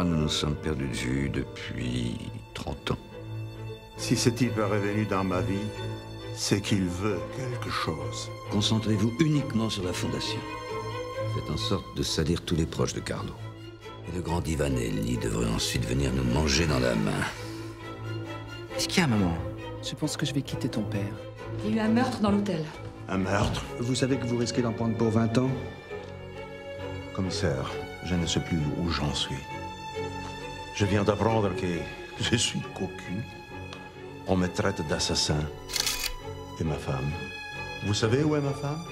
moi, nous nous sommes perdus de vue depuis 30 ans. Si ce type est revenu dans ma vie, c'est qu'il veut quelque chose. Concentrez-vous uniquement sur la fondation. Faites en sorte de salir tous les proches de Carlo. Et le grand Ivanelli devrait ensuite venir nous manger dans la main. Qu'est-ce qu'il y a, maman? Je pense que je vais quitter ton père. Il y a eu un meurtre dans l'hôtel. Un meurtre? Vous savez que vous risquez d'en prendre pour 20 ans? Commissaire, je ne sais plus où j'en suis. Je viens d'apprendre que je suis cocu. On me traite d'assassin. Et ma femme? Vous savez où est ma femme?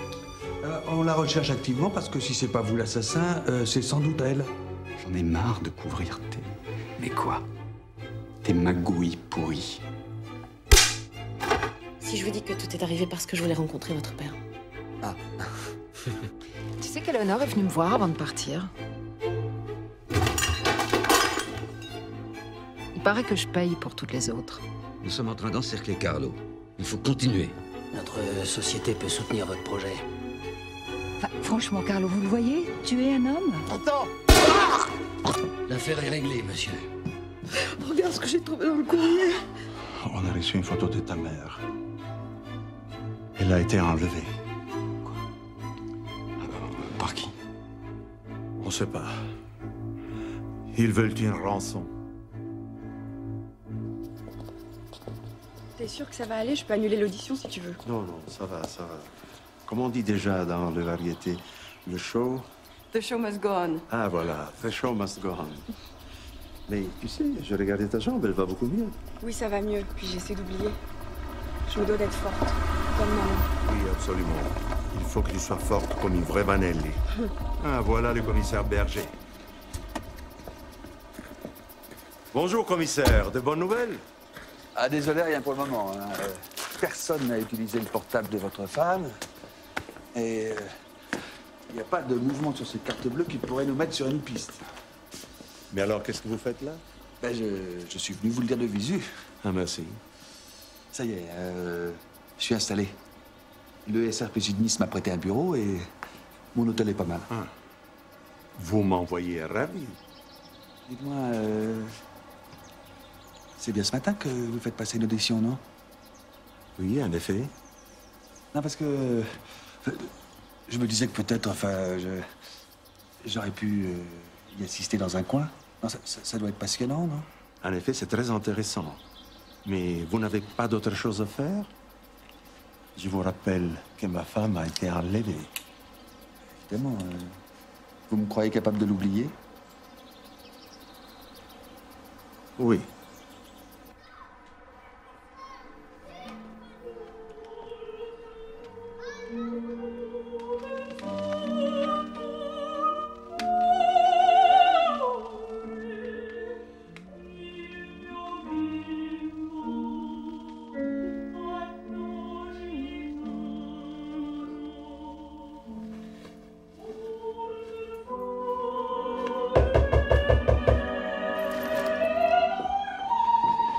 On la recherche activement parce que si c'est pas vous l'assassin, c'est sans doute elle. J'en ai marre de couvrir tes... Mais quoi? Tes magouilles pourries. Si je vous dis que tout est arrivé parce que je voulais rencontrer votre père. Ah. Tu sais qu'Eleonore est venue me voir avant de partir. Il paraît que je paye pour toutes les autres. Nous sommes en train d'encercler Carlo. Il faut continuer. Notre société peut soutenir votre projet. Enfin, franchement, Carlo, vous le voyez? Tuer un homme? Attends! L'affaire est réglée, monsieur. Regarde ce que j'ai trouvé dans le courrier. On a reçu une photo de ta mère. Elle a été enlevée. Quoi? Par qui? On ne sait pas. Ils veulent une rançon. T'es sûr que ça va aller? Je peux annuler l'audition si tu veux. Non, non, ça va, ça va. Comme on dit déjà dans les variétés, le show... The show must go on. Ah, voilà, the show must go on. Mais tu sais, je regardais ta jambe, elle va beaucoup mieux. Oui, ça va mieux. Puis j'essaie d'oublier. Je me dois d'être forte, comme maman. Oui, absolument. Il faut que tu sois forte comme une vraie Vanelli. Ah, voilà le commissaire Berger. Bonjour, commissaire. De bonnes nouvelles? Ah, désolé, rien pour le moment. Hein. Personne n'a utilisé le portable de votre femme. Et il n'y a pas de mouvement sur cette carte bleue qui pourrait nous mettre sur une piste. Mais alors, qu'est-ce que vous faites là? Ben, je suis venu vous le dire de visu. Ah, merci. Ça y est, je suis installé. Le SRPJ de Nice m'a prêté un bureau et mon hôtel est pas mal. Ah. Vous m'envoyez ravi. Dites-moi, c'est bien ce matin que vous faites passer une audition, non? Oui, en effet. Non, parce que je me disais que peut-être, enfin, j'aurais pu y assister dans un coin. Non, ça doit être passionnant, non? En effet, c'est très intéressant. Mais vous n'avez pas d'autre chose à faire? Je vous rappelle que ma femme a été enlevée. Évidemment. Vous me croyez capable de l'oublier? Oui.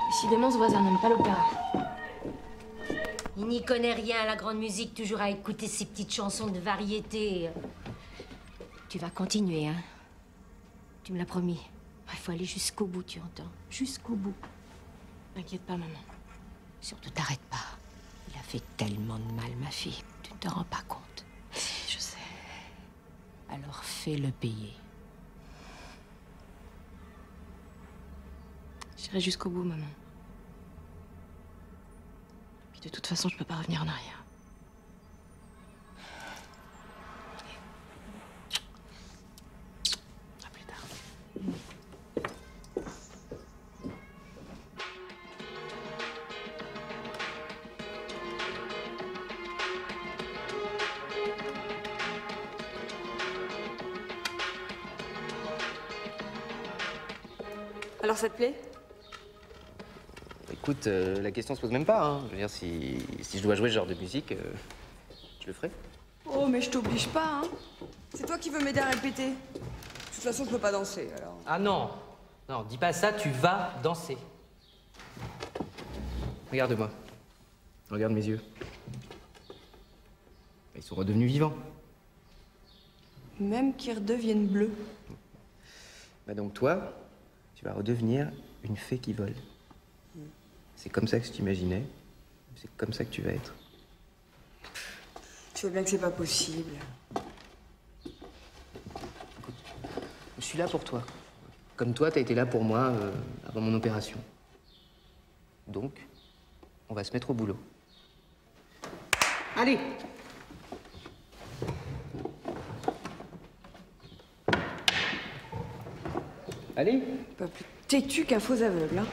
Décidément, ce voisin n'aime pas l'opéra. Il n'y connaît rien à la grande musique, toujours à écouter ces petites chansons de variété. Tu vas continuer, hein? Tu me l'as promis. Il faut aller jusqu'au bout, tu entends? Jusqu'au bout. T'inquiète pas, maman. Surtout, t'arrêtes pas. Il a fait tellement de mal, ma fille. Tu ne te rends pas compte. Je sais. Alors fais-le payer. J'irai jusqu'au bout, maman. Puis de toute façon, je peux pas revenir en arrière. À plus tard. Alors ça te plaît? Écoute, la question se pose même pas, hein. Je veux dire, si je dois jouer ce genre de musique, je le ferai. Oh, mais je t'oblige pas, hein. C'est toi qui veux m'aider à répéter. De toute façon, je peux pas danser, alors. Ah non! Non, dis pas ça, tu vas danser. Regarde-moi. Regarde mes yeux. Ils sont redevenus vivants. Même qu'ils redeviennent bleus. Bah donc toi, Tu vas redevenir une fée qui vole. C'est comme ça que je t'imaginais. C'est comme ça que tu vas être. Tu vois bien que c'est pas possible. Je suis là pour toi. Comme toi, t'as été là pour moi avant mon opération. Donc, on va se mettre au boulot. Allez! Allez! Pas plus têtu qu'un faux aveugle, hein.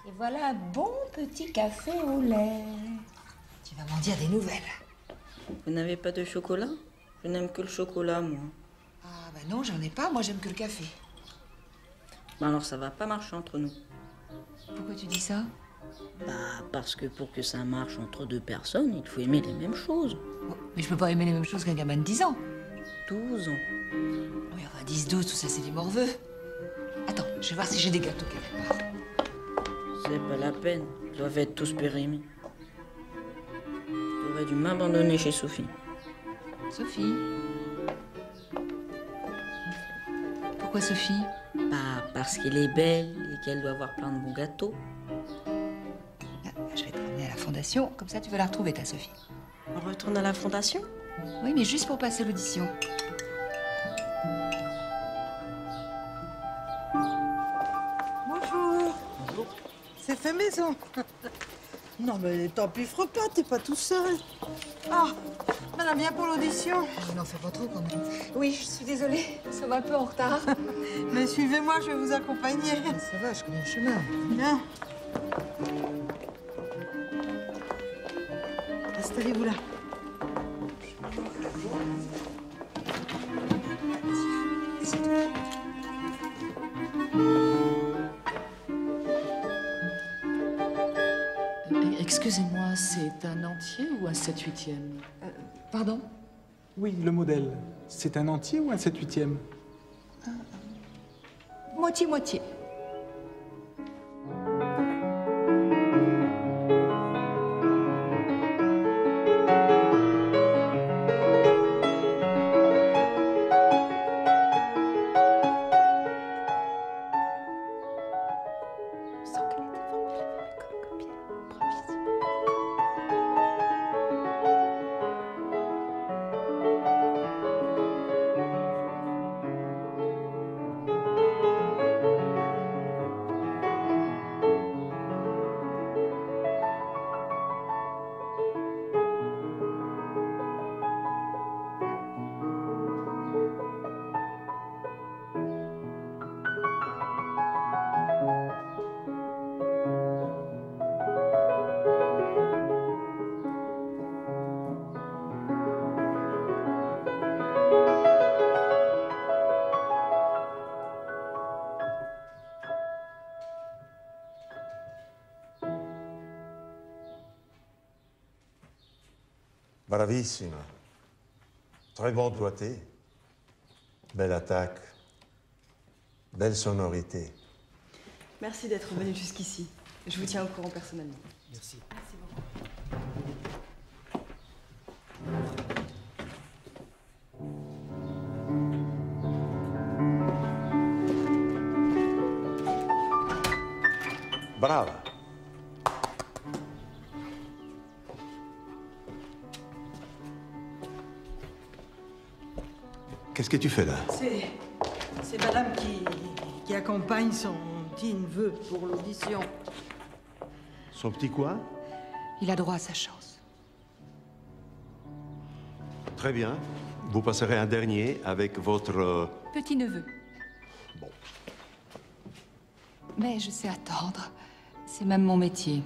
Et voilà un bon petit café au lait. Tu vas m'en dire des nouvelles. Vous n'avez pas de chocolat? Je n'aime que le chocolat, moi. Ah bah non, j'en ai pas, moi j'aime que le café. Bah alors ça va pas marcher entre nous. Pourquoi tu dis ça? Bah parce que pour que ça marche entre deux personnes, il faut aimer les mêmes choses. Oh, mais je peux pas aimer les mêmes choses qu'un gamin de 10 ans. 12 ans. Oui, enfin 10, 12, tout ça c'est des morveux. Attends, je vais voir si j'ai des gâteaux quelque part. C'est pas la peine, ils doivent être tous périmés. J'aurais dû m'abandonner chez Sophie. Sophie? Pourquoi Sophie? Bah parce qu'elle est belle et qu'elle doit avoir plein de bons gâteaux. Ah, je vais te ramener à la fondation, comme ça tu vas la retrouver ta Sophie. On retourne à la fondation? Oui, mais juste pour passer l'audition. Bonjour. Bonjour. C'est fait maison. Non, mais t'empiffres pas, t'es pas tout seul. Ah, madame, viens pour l'audition. N'en fais pas trop quand même. Oui, je suis désolée, ça va un peu en retard. Mais suivez-moi, je vais vous accompagner. Ça va, je connais le chemin. Viens. Installez-vous là. Excusez-moi, c'est un entier ou un 7/8e? Pardon? Oui, le modèle. C'est un entier ou un 7/8e? Moitié-moitié. Bravissima. Très bon doigté. Belle attaque. Belle sonorité. Merci d'être venu jusqu'ici. Je vous tiens au courant personnellement. Merci. Merci beaucoup. Brava. Qu'est-ce que tu fais là? C'est madame qui accompagne son petit neveu pour l'audition. Son petit quoi? Il a droit à sa chance. Très bien. Vous passerez un dernier avec votre... Petit-neveu. Bon. Mais je sais attendre. C'est même mon métier.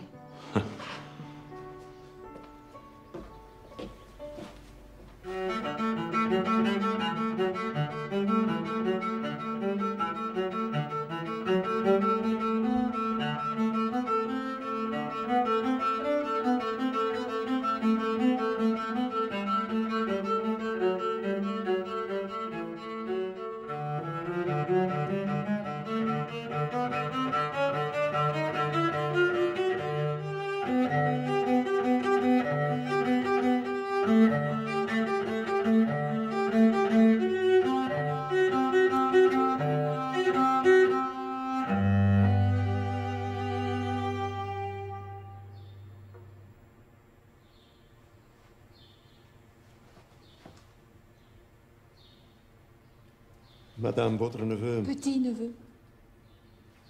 Madame, votre neveu... Petit-neveu.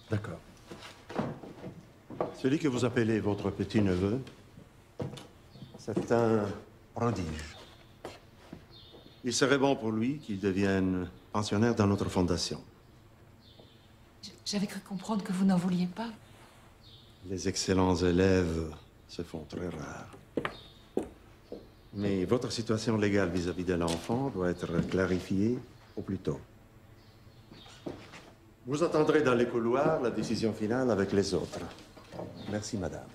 D'accord. Celui que vous appelez votre petit-neveu, c'est un prodige. Il serait bon pour lui qu'il devienne pensionnaire dans notre fondation. J'avais cru comprendre que vous n'en vouliez pas. Les excellents élèves se font très rares. Mais votre situation légale vis-à-vis de l'enfant doit être clarifiée au plus tôt. Vous attendrez dans les couloirs la décision finale avec les autres. Merci, madame.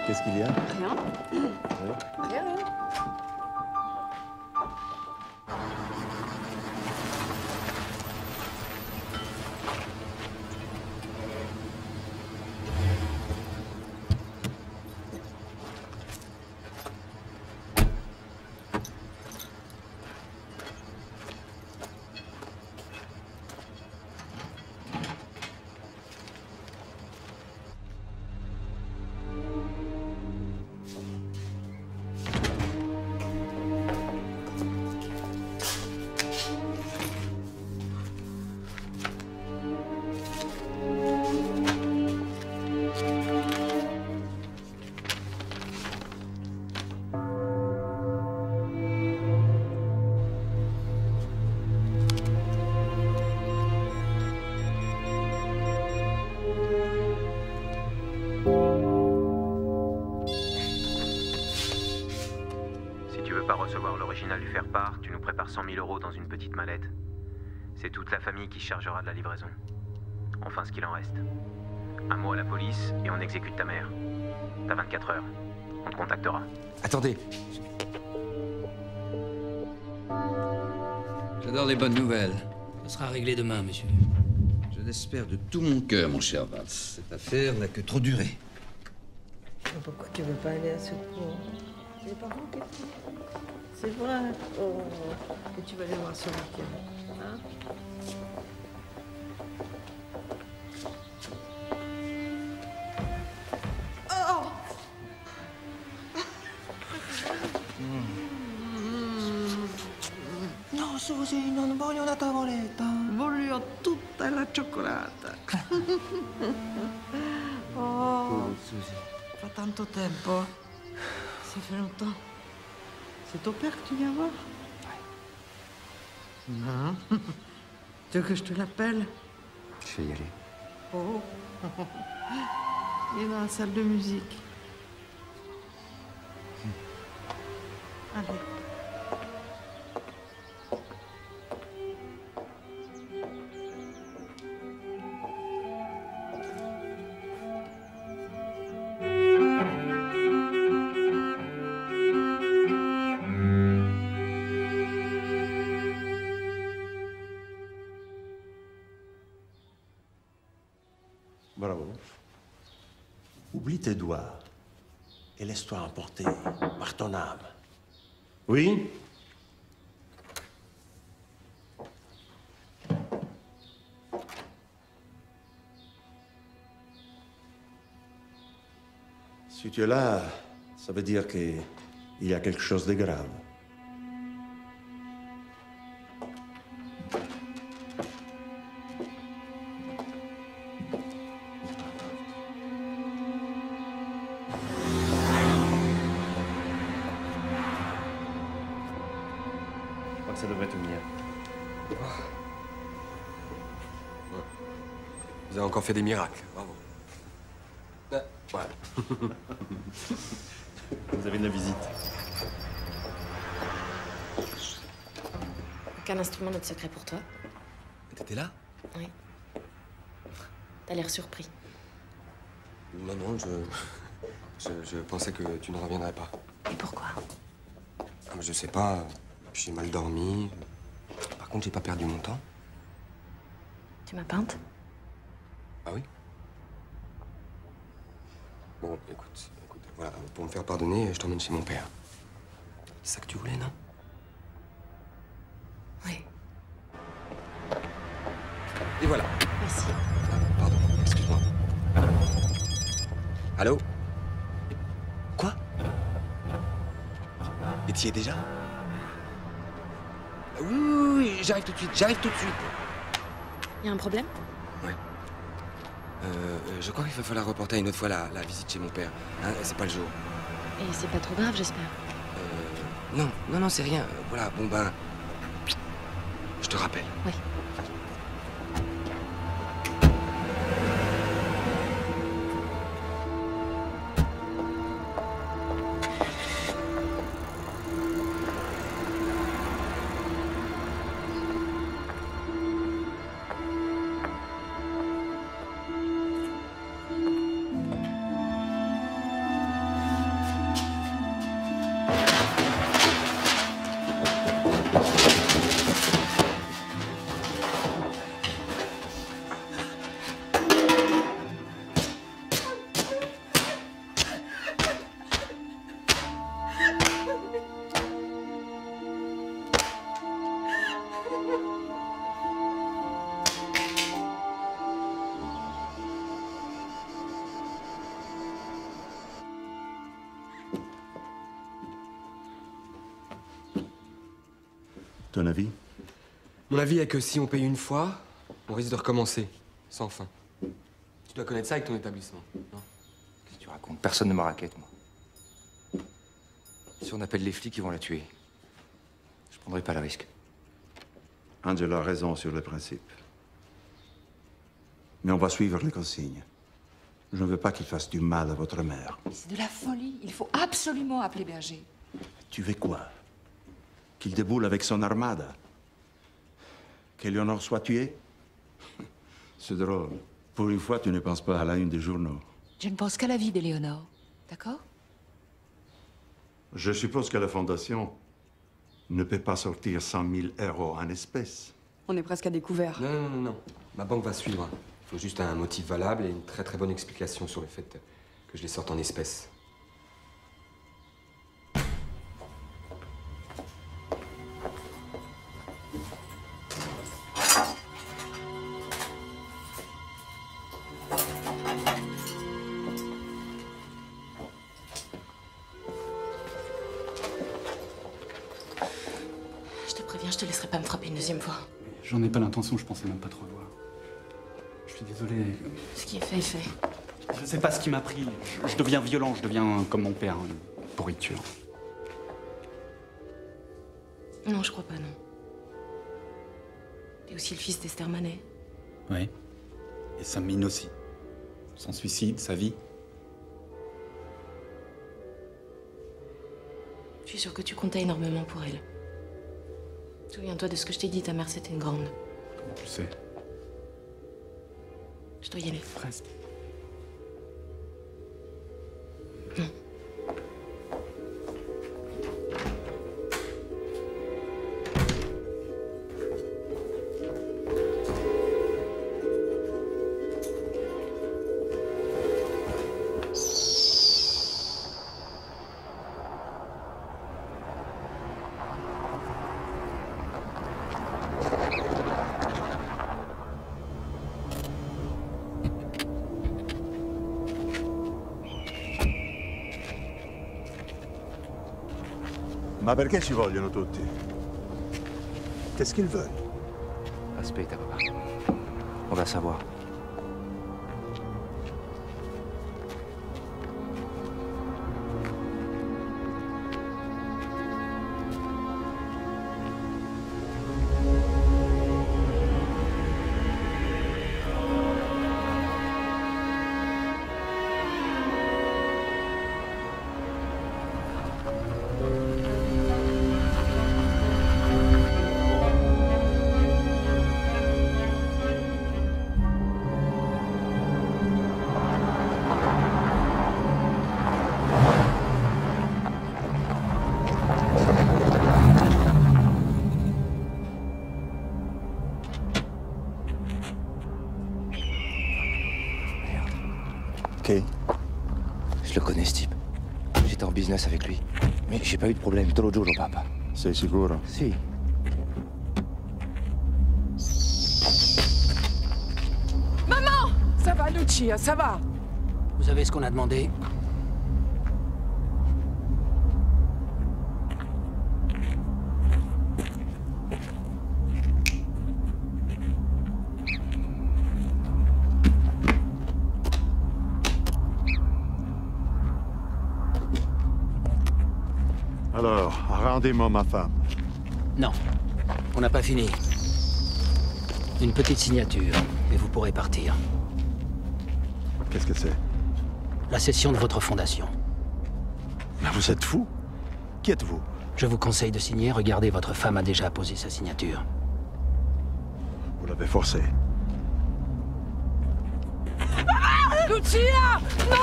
Qu'est-ce qu'il y a? Rien. Oui. Rien. Original du faire-part, tu nous prépares 100 000 € dans une petite mallette. C'est toute la famille qui chargera de la livraison. Enfin, ce qu'il en reste. Un mot à la police et on exécute ta mère. T'as 24 heures. On te contactera. Attendez. J'adore les bonnes nouvelles. Ça sera réglé demain, monsieur. Je l'espère de tout mon cœur, mon cher Valls. Cette affaire n'a que trop duré. Pourquoi tu veux pas aller à ce cours? C'est les parents qui font. C'est vrai. Oh. Et tu vas les voir ce week-end. Hein? Oh! No, Susi, non voglio una tavoletta. Voglio tutta la cioccolata. Oh, Susi. Fa tanto tempo. Ça fait longtemps. C'est ton père que tu viens voir? Non. Tu veux que je te l'appelle? Je vais y aller. Oh. Il est dans la salle de musique. Allez. Bravo. Oublie tes doigts et laisse-toi emporter par ton âme. Oui? Si tu es là, ça veut dire qu'il y a quelque chose de grave. Ça devrait tenir. Vous avez encore fait des miracles, bravo. Ouais. Vous avez de la visite. Aucun instrument notre secret pour toi. T'étais là? Oui. T'as l'air surpris. Non, non, je pensais que tu ne reviendrais pas. Et pourquoi? Ah, mais je sais pas. J'ai mal dormi. Par contre, j'ai pas perdu mon temps. Tu m'as peinte? Ah oui? Bon, écoute, voilà, pour me faire pardonner, je t'emmène chez mon père. C'est ça que tu voulais, non? Oui. Et voilà. Merci. Ah, pardon, excuse-moi. Allô? Quoi? Et t'y es déjà? Oui, j'arrive tout de suite, Y a un problème? Ouais. Je crois qu'il va falloir reporter une autre fois la visite chez mon père. Hein, c'est pas le jour. Et c'est pas trop grave, j'espère. Non, c'est rien. Voilà, bon ben... Je te rappelle. Oui. Ton avis? Mon avis est que si on paye une fois, on risque de recommencer, sans fin. Tu dois connaître ça avec ton établissement, non? Qu'est-ce que tu racontes? Personne ne me raquette, moi. Si on appelle les flics, ils vont la tuer. Je prendrai pas le risque. Angela a raison sur le principe. Mais on va suivre les consignes. Je ne veux pas qu'il fasse du mal à votre mère. C'est de la folie. Il faut absolument appeler Berger. Tu veux quoi? Qu'il déboule avec son armada? Qu'Éléonore soit tuée? C'est drôle. Pour une fois, tu ne penses pas à la une des journaux. Je ne pense qu'à la vie d'Éléonore. D'accord? Je suppose que la Fondation ne peut pas sortir 100 000 € en espèces. On est presque à découvert. Non. Ma banque va suivre. Il faut juste un motif valable et une très très bonne explication sur le fait que je les sorte en espèces. Je te préviens, je te laisserai pas me frapper une deuxième fois. J'en ai pas l'intention, je pensais même pas te revoir. Je suis désolé. Ce qui est fait est fait. Je sais pas ce qui m'a pris. Je deviens violent, je deviens comme mon père, une pourriture. Non, je crois pas, non. T'es aussi le fils d'Esther Manet. Oui. Et Sam Mine aussi. Son suicide, sa vie. Je suis sûre que tu comptais énormément pour elle. Souviens-toi de ce que je t'ai dit, ta mère c'était une grande. Comment tu sais? Je dois y aller. Presque. Non. Ma perché ci vogliono tutti? Qu'est-ce qu'ils veulent? Aspetta, papa. On va savoir. Qui? Je le connais, ce type. J'étais en business avec lui. Mais j'ai pas eu de problème. Te lo giuro, papa. Sei sicuro? Si. Maman! Ça va, Lucia, ça va. Vous avez ce qu'on a demandé? Alors, rendez-moi ma femme. Non, on n'a pas fini. Une petite signature, et vous pourrez partir. Qu'est-ce que c'est? La cession de votre fondation. Mais vous êtes fou? Qui êtes-vous? Je vous conseille de signer. Regardez, votre femme a déjà posé sa signature. Vous l'avez forcé. Lucia! Non!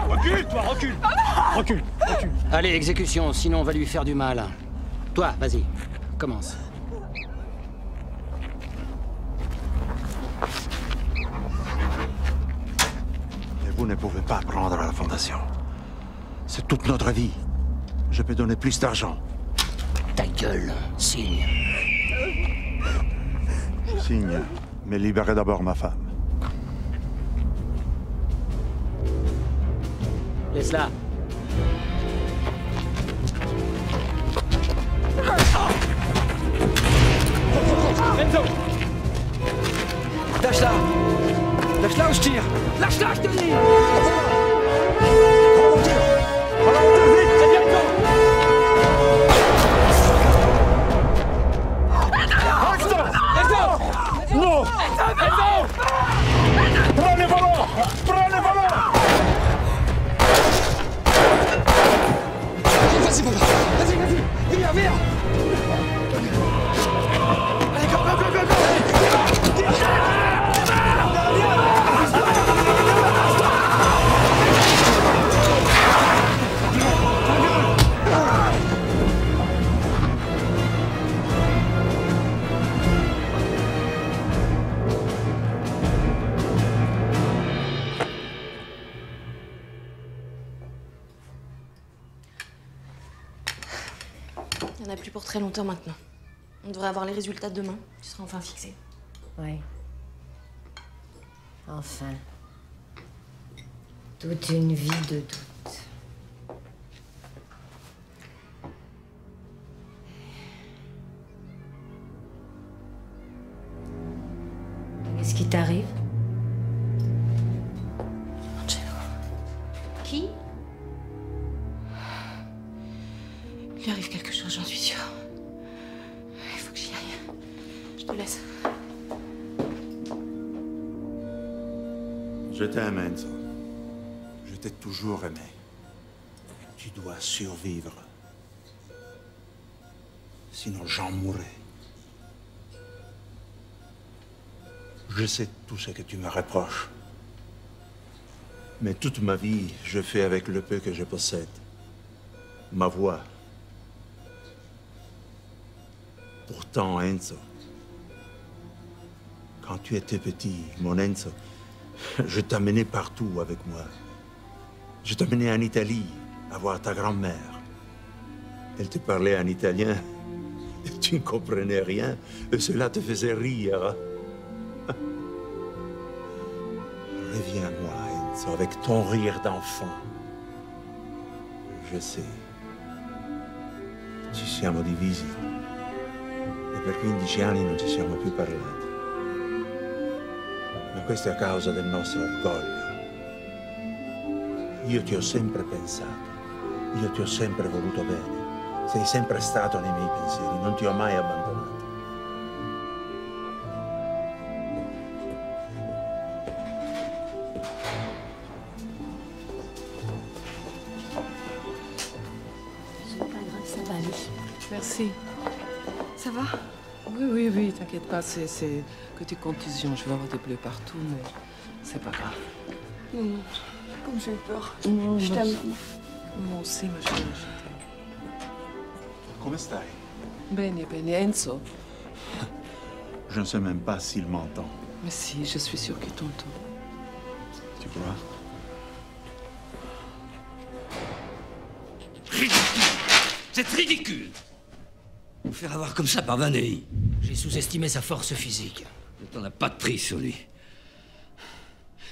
Recule, toi, recule! Recule, recule. Allez, exécution, sinon on va lui faire du mal. Toi, vas-y, commence. Et vous ne pouvez pas prendre la fondation. C'est toute notre vie. Je peux donner plus d'argent. Ta gueule, signe. Je signe, mais libérez d'abord ma femme. Laisse-la. Enzo! Lâche-la! Lâche-la ou je tire! Lâche-la, je te dis! Non! Prends les volants! Prends les volants! Vas-y, papa! Vas-y, vas-y! Viens, viens! Allez, go, go, go, go, go! Il n'y en a plus pour très longtemps maintenant. On devrait avoir les résultats demain. Tu seras enfin fixé. Ouais. Enfin. Toute une vie de doute. Qu'est-ce qui t'arrive? Angelo. Qui? Il lui arrive quelque chose, j'en suis sûre. Il faut que j'y aille. Je te laisse. Je t'aime, Enzo. Je t'ai toujours aimé. Tu dois survivre. Sinon, j'en mourrai. Je sais tout ce que tu me reproches. Mais toute ma vie, je fais avec le peu que je possède. Ma voix. Pourtant, Enzo, quand tu étais petit, mon Enzo, je t'amenais partout avec moi. Je t'amenais en Italie, à voir ta grand-mère. Elle te parlait en italien, et tu ne comprenais rien, et cela te faisait rire. Reviens-moi, Enzo, avec ton rire d'enfant. Je sais, ci siamo divisi. E per 15 anni non ci siamo più parlati. Ma questo è a causa del nostro orgoglio. Io ti ho sempre pensato, io ti ho sempre voluto bene. Sei sempre stato nei miei pensieri, non ti ho mai abbandonato. C'est pas grave, ça va aller. Merci. Ça va? Oui, t'inquiète pas, c'est que tes contusions. Je vais avoir des bleus partout, mais c'est pas grave. Non, comme j'ai eu peur. Non, je t'aime, maman. Moi aussi, ma chérie, je t'aime. Come stai? Bene, Enzo. Je ne sais même pas s'il m'entend. Mais si, je suis sûre qu'il t'entend. Tu crois? C'est ridicule! Vous faire avoir comme ça par Vanelli. J'ai sous-estimé sa force physique. On n'a pas de prise sur lui.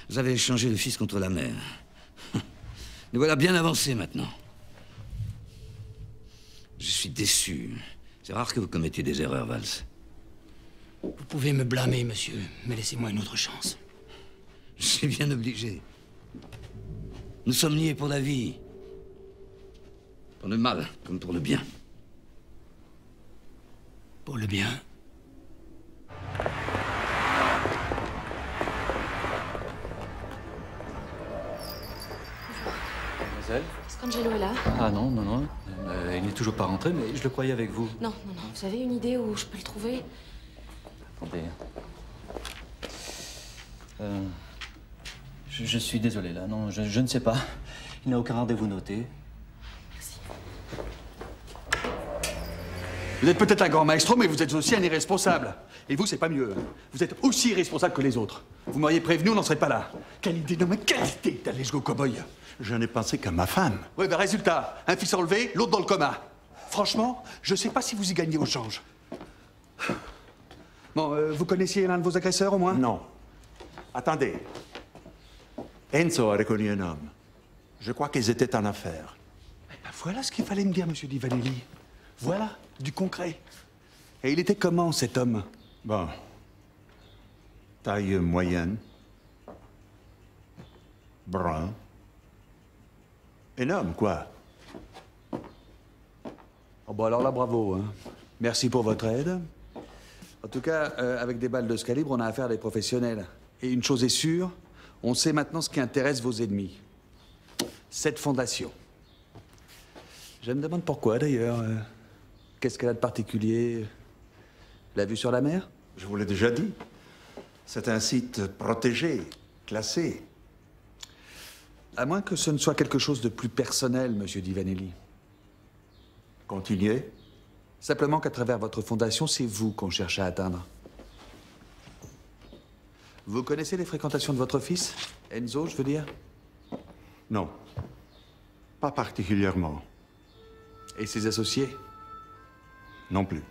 Vous avez échangé le fils contre la mère. Nous voilà bien avancés maintenant. Je suis déçu. C'est rare que vous commettiez des erreurs, Valls. Vous pouvez me blâmer, monsieur, mais laissez-moi une autre chance. Je suis bien obligé. Nous sommes liés pour la vie. Pour le mal, comme pour le bien. Pour le bien. Mademoiselle? Est-ce qu'Angelo est là? Ah non, non, non. Il n'est toujours pas rentré, mais je le croyais avec vous. Non, non, non. Vous avez une idée où je peux le trouver? Attendez. Je suis désolé, là. Non, je ne sais pas. Il n'a aucun rendez-vous noté. Vous êtes peut-être un grand maestro, mais vous êtes aussi un irresponsable. Et vous, c'est pas mieux. Vous êtes aussi irresponsable que les autres. Vous m'auriez prévenu, on n'en serait pas là. Quelle idée, non mais quelle idée d'aller jouer au cow-boy. Je n'ai pensé qu'à ma femme. Oui, ben résultat, un fils enlevé, l'autre dans le coma. Franchement, je sais pas si vous y gagnez au change. Bon, vous connaissiez l'un de vos agresseurs au moins? Non. Attendez. Enzo a reconnu un homme. Je crois qu'ils étaient en affaires. Ben voilà ce qu'il fallait me dire, monsieur Di Vanelli. Voilà, du concret. Et il était comment, cet homme? Bon. Taille moyenne. Brun. Un homme, quoi. Oh, bon, alors là, bravo. Hein. Merci pour votre aide. En tout cas, avec des balles de ce calibre, on a affaire à des professionnels. Et une chose est sûre, on sait maintenant ce qui intéresse vos ennemis. Cette fondation. Je me demande pourquoi, d'ailleurs. Qu'est-ce qu'elle a de particulier? La vue sur la mer? Je vous l'ai déjà dit. C'est un site protégé, classé. À moins que ce ne soit quelque chose de plus personnel, monsieur Di Vanelli. Continuez. Simplement qu'à travers votre fondation, c'est vous qu'on cherche à atteindre. Vous connaissez les fréquentations de votre fils? Enzo, je veux dire? Non. Pas particulièrement. Et ses associés? Non plus.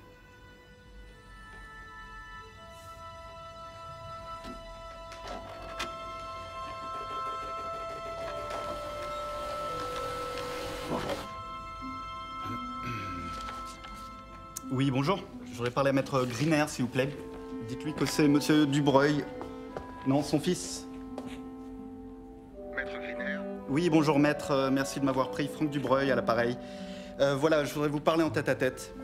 Oui, bonjour. Je voudrais parler à Maître Griner, s'il vous plaît. Dites-lui que c'est Monsieur Dubreuil. Non, son fils. Maître Griner? Oui, bonjour, Maître. Merci de m'avoir pris. Franck Dubreuil, à l'appareil. Voilà, je voudrais vous parler en tête-à-tête.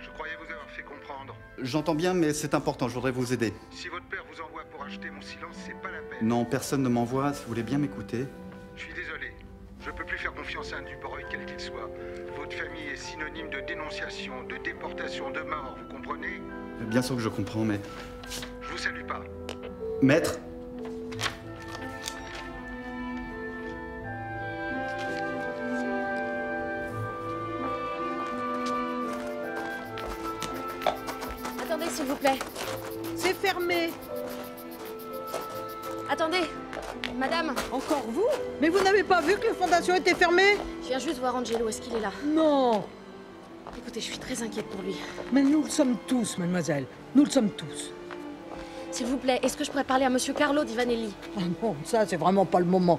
Je croyais vous avoir fait comprendre. J'entends bien, mais c'est important, je voudrais vous aider. Si votre père vous envoie pour acheter mon silence, c'est pas la peine. Non, personne ne m'envoie, si vous voulez bien m'écouter. Je suis désolé. Je peux plus faire confiance à un Dubreuil, quel qu'il soit. Votre famille est synonyme de dénonciation, de déportation, de mort, vous comprenez? Bien sûr que je comprends, mais... Je vous salue pas. Maître? Attendez, s'il vous plaît. C'est fermé. Attendez. Madame. Encore vous? Mais vous n'avez pas vu que la fondation était fermée? Je viens juste voir Angelo. Est-ce qu'il est là? Non. Écoutez, je suis très inquiète pour lui. Mais nous le sommes tous, mademoiselle. Nous le sommes tous. S'il vous plaît, est-ce que je pourrais parler à Monsieur Carlo Di Vanelli? Ah non, ça, c'est vraiment pas le moment.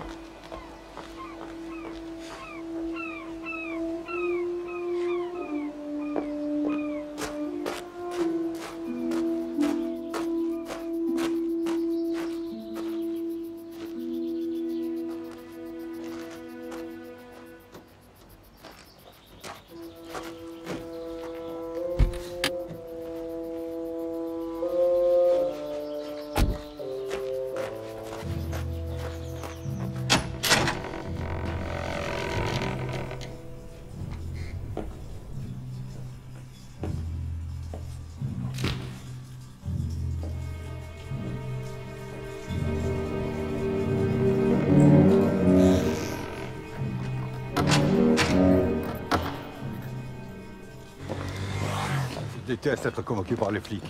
Je déteste être convoqué par les flics.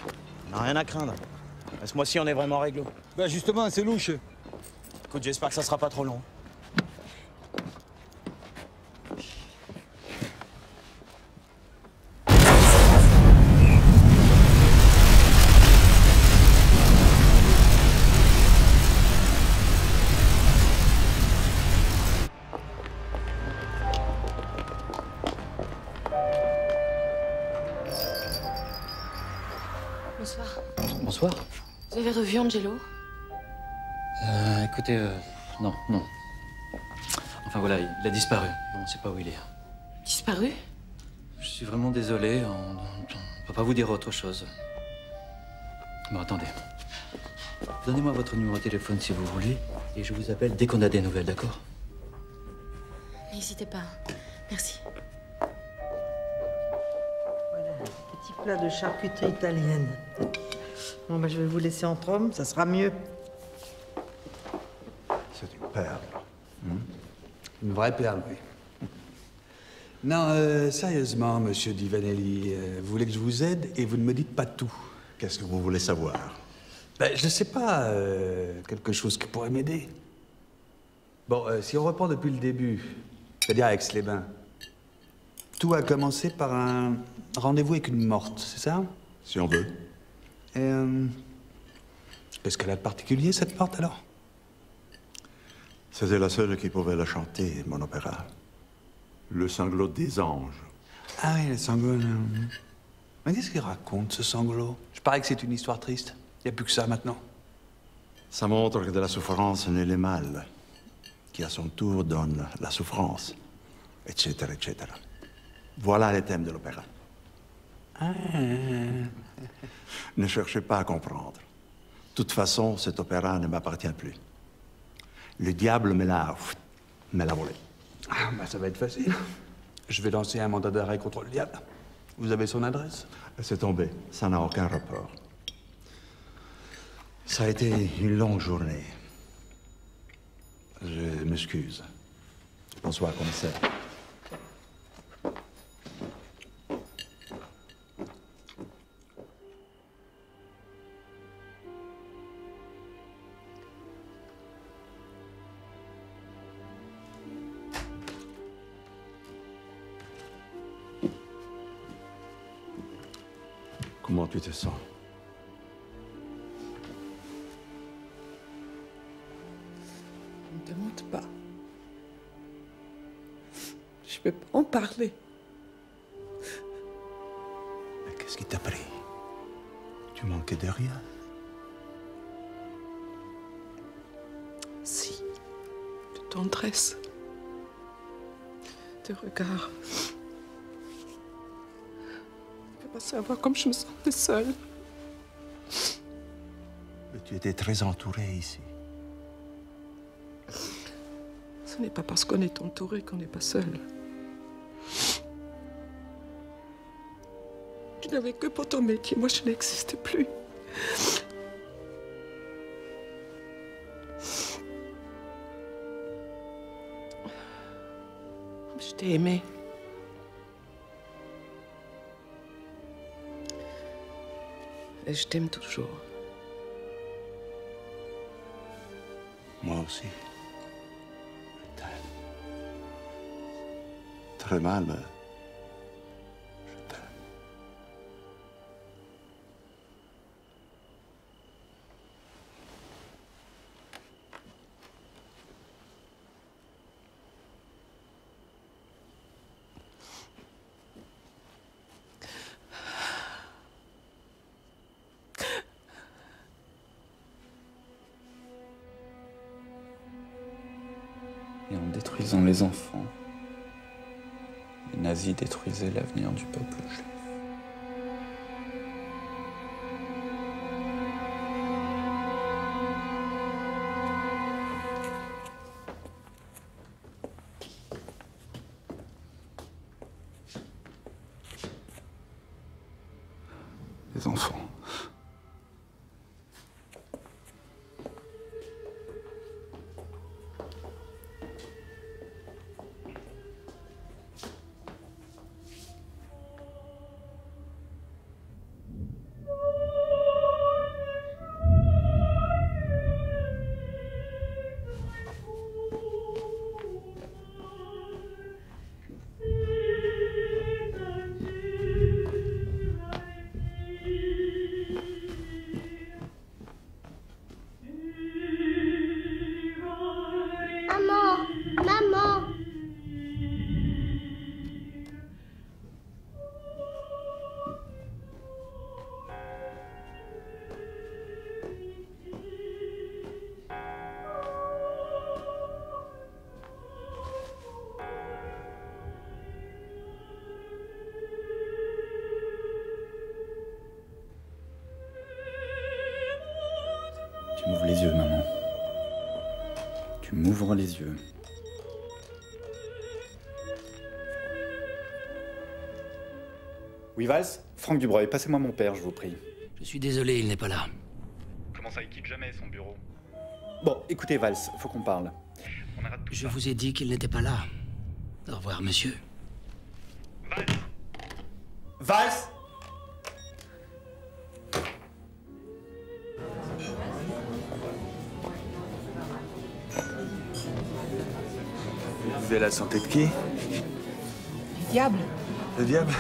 On n'a rien à craindre. Ce mois-ci, on est vraiment réglo. Ben justement, c'est louche. Écoute, j'espère que ça sera pas trop long. Bonsoir. Bonsoir. Vous avez revu Angelo? Écoutez, non, non. Enfin voilà, il a disparu. On ne sait pas où il est. Disparu? Je suis vraiment désolé, on ne peut pas vous dire autre chose. Bon, attendez. Donnez-moi votre numéro de téléphone si vous voulez, et je vous appelle dès qu'on a des nouvelles, d'accord? N'hésitez pas. Merci. Voilà, petit plat de charcuterie italienne. Bon, bah, je vais vous laisser entre hommes, ça sera mieux. C'est une perle. Une vraie perle, oui. Non, sérieusement, monsieur Divanelli, vous voulez que je vous aide et vous ne me dites pas tout. Qu'est-ce que vous voulez savoir? Ben, je ne sais pas, quelque chose qui pourrait m'aider. Bon, si on reprend depuis le début, c'est-à-dire avec Aix-les-Bains, tout a commencé par un rendez-vous avec une morte, c'est ça? Si on veut. Et, qu'est-ce qu'elle a de particulier, cette morte, alors? C'était la seule qui pouvait la chanter, mon opéra. Le sanglot des anges. Ah oui, le sanglot. Mais qu'est-ce qu'il raconte, ce sanglot? Je parie que c'est une histoire triste. Il n'y a plus que ça maintenant. Ça montre que de la souffrance naît le mal, qui à son tour donne la souffrance, etc., etc. Voilà les thèmes de l'opéra. Ah. Ne cherchez pas à comprendre. De toute façon, cet opéra ne m'appartient plus. Le diable me l'a volé. Ah, bah ça va être facile. Je vais lancer un mandat d'arrêt contre le diable. Vous avez son adresse? C'est tombé. Ça n'a aucun rapport. Ça a été une longue journée. Je m'excuse. Bonsoir, commissaire. Comment tu te sens? Ne me demande pas. Je ne peux pas en parler. Mais qu'est-ce qui t'a pris? Tu manquais de rien? Si. De tendresse. De regard. Je ne peux pas savoir comme je me sentais seule. Mais tu étais très entourée ici. Ce n'est pas parce qu'on est entouré qu'on n'est pas seul. Tu n'avais que pour ton métier, moi je n'existe plus. Je t'ai aimé. Et je t'aime toujours. Moi aussi. Je t'aime. Très mal, mais je t'aime. Et en détruisant les enfants, les nazis détruisaient l'avenir du peuple juif. Les enfants. Tu m'ouvres les yeux. Oui, Valls? Franck Dubreuil, passez-moi mon père, je vous prie. Je suis désolé, il n'est pas là. Comment ça, il quitte jamais son bureau? Bon, écoutez, Valls, faut qu'on parle. Je vous ai dit qu'il n'était pas là. Au revoir, monsieur. Valls? Vous avez la santé de qui? Du diable. Le diable?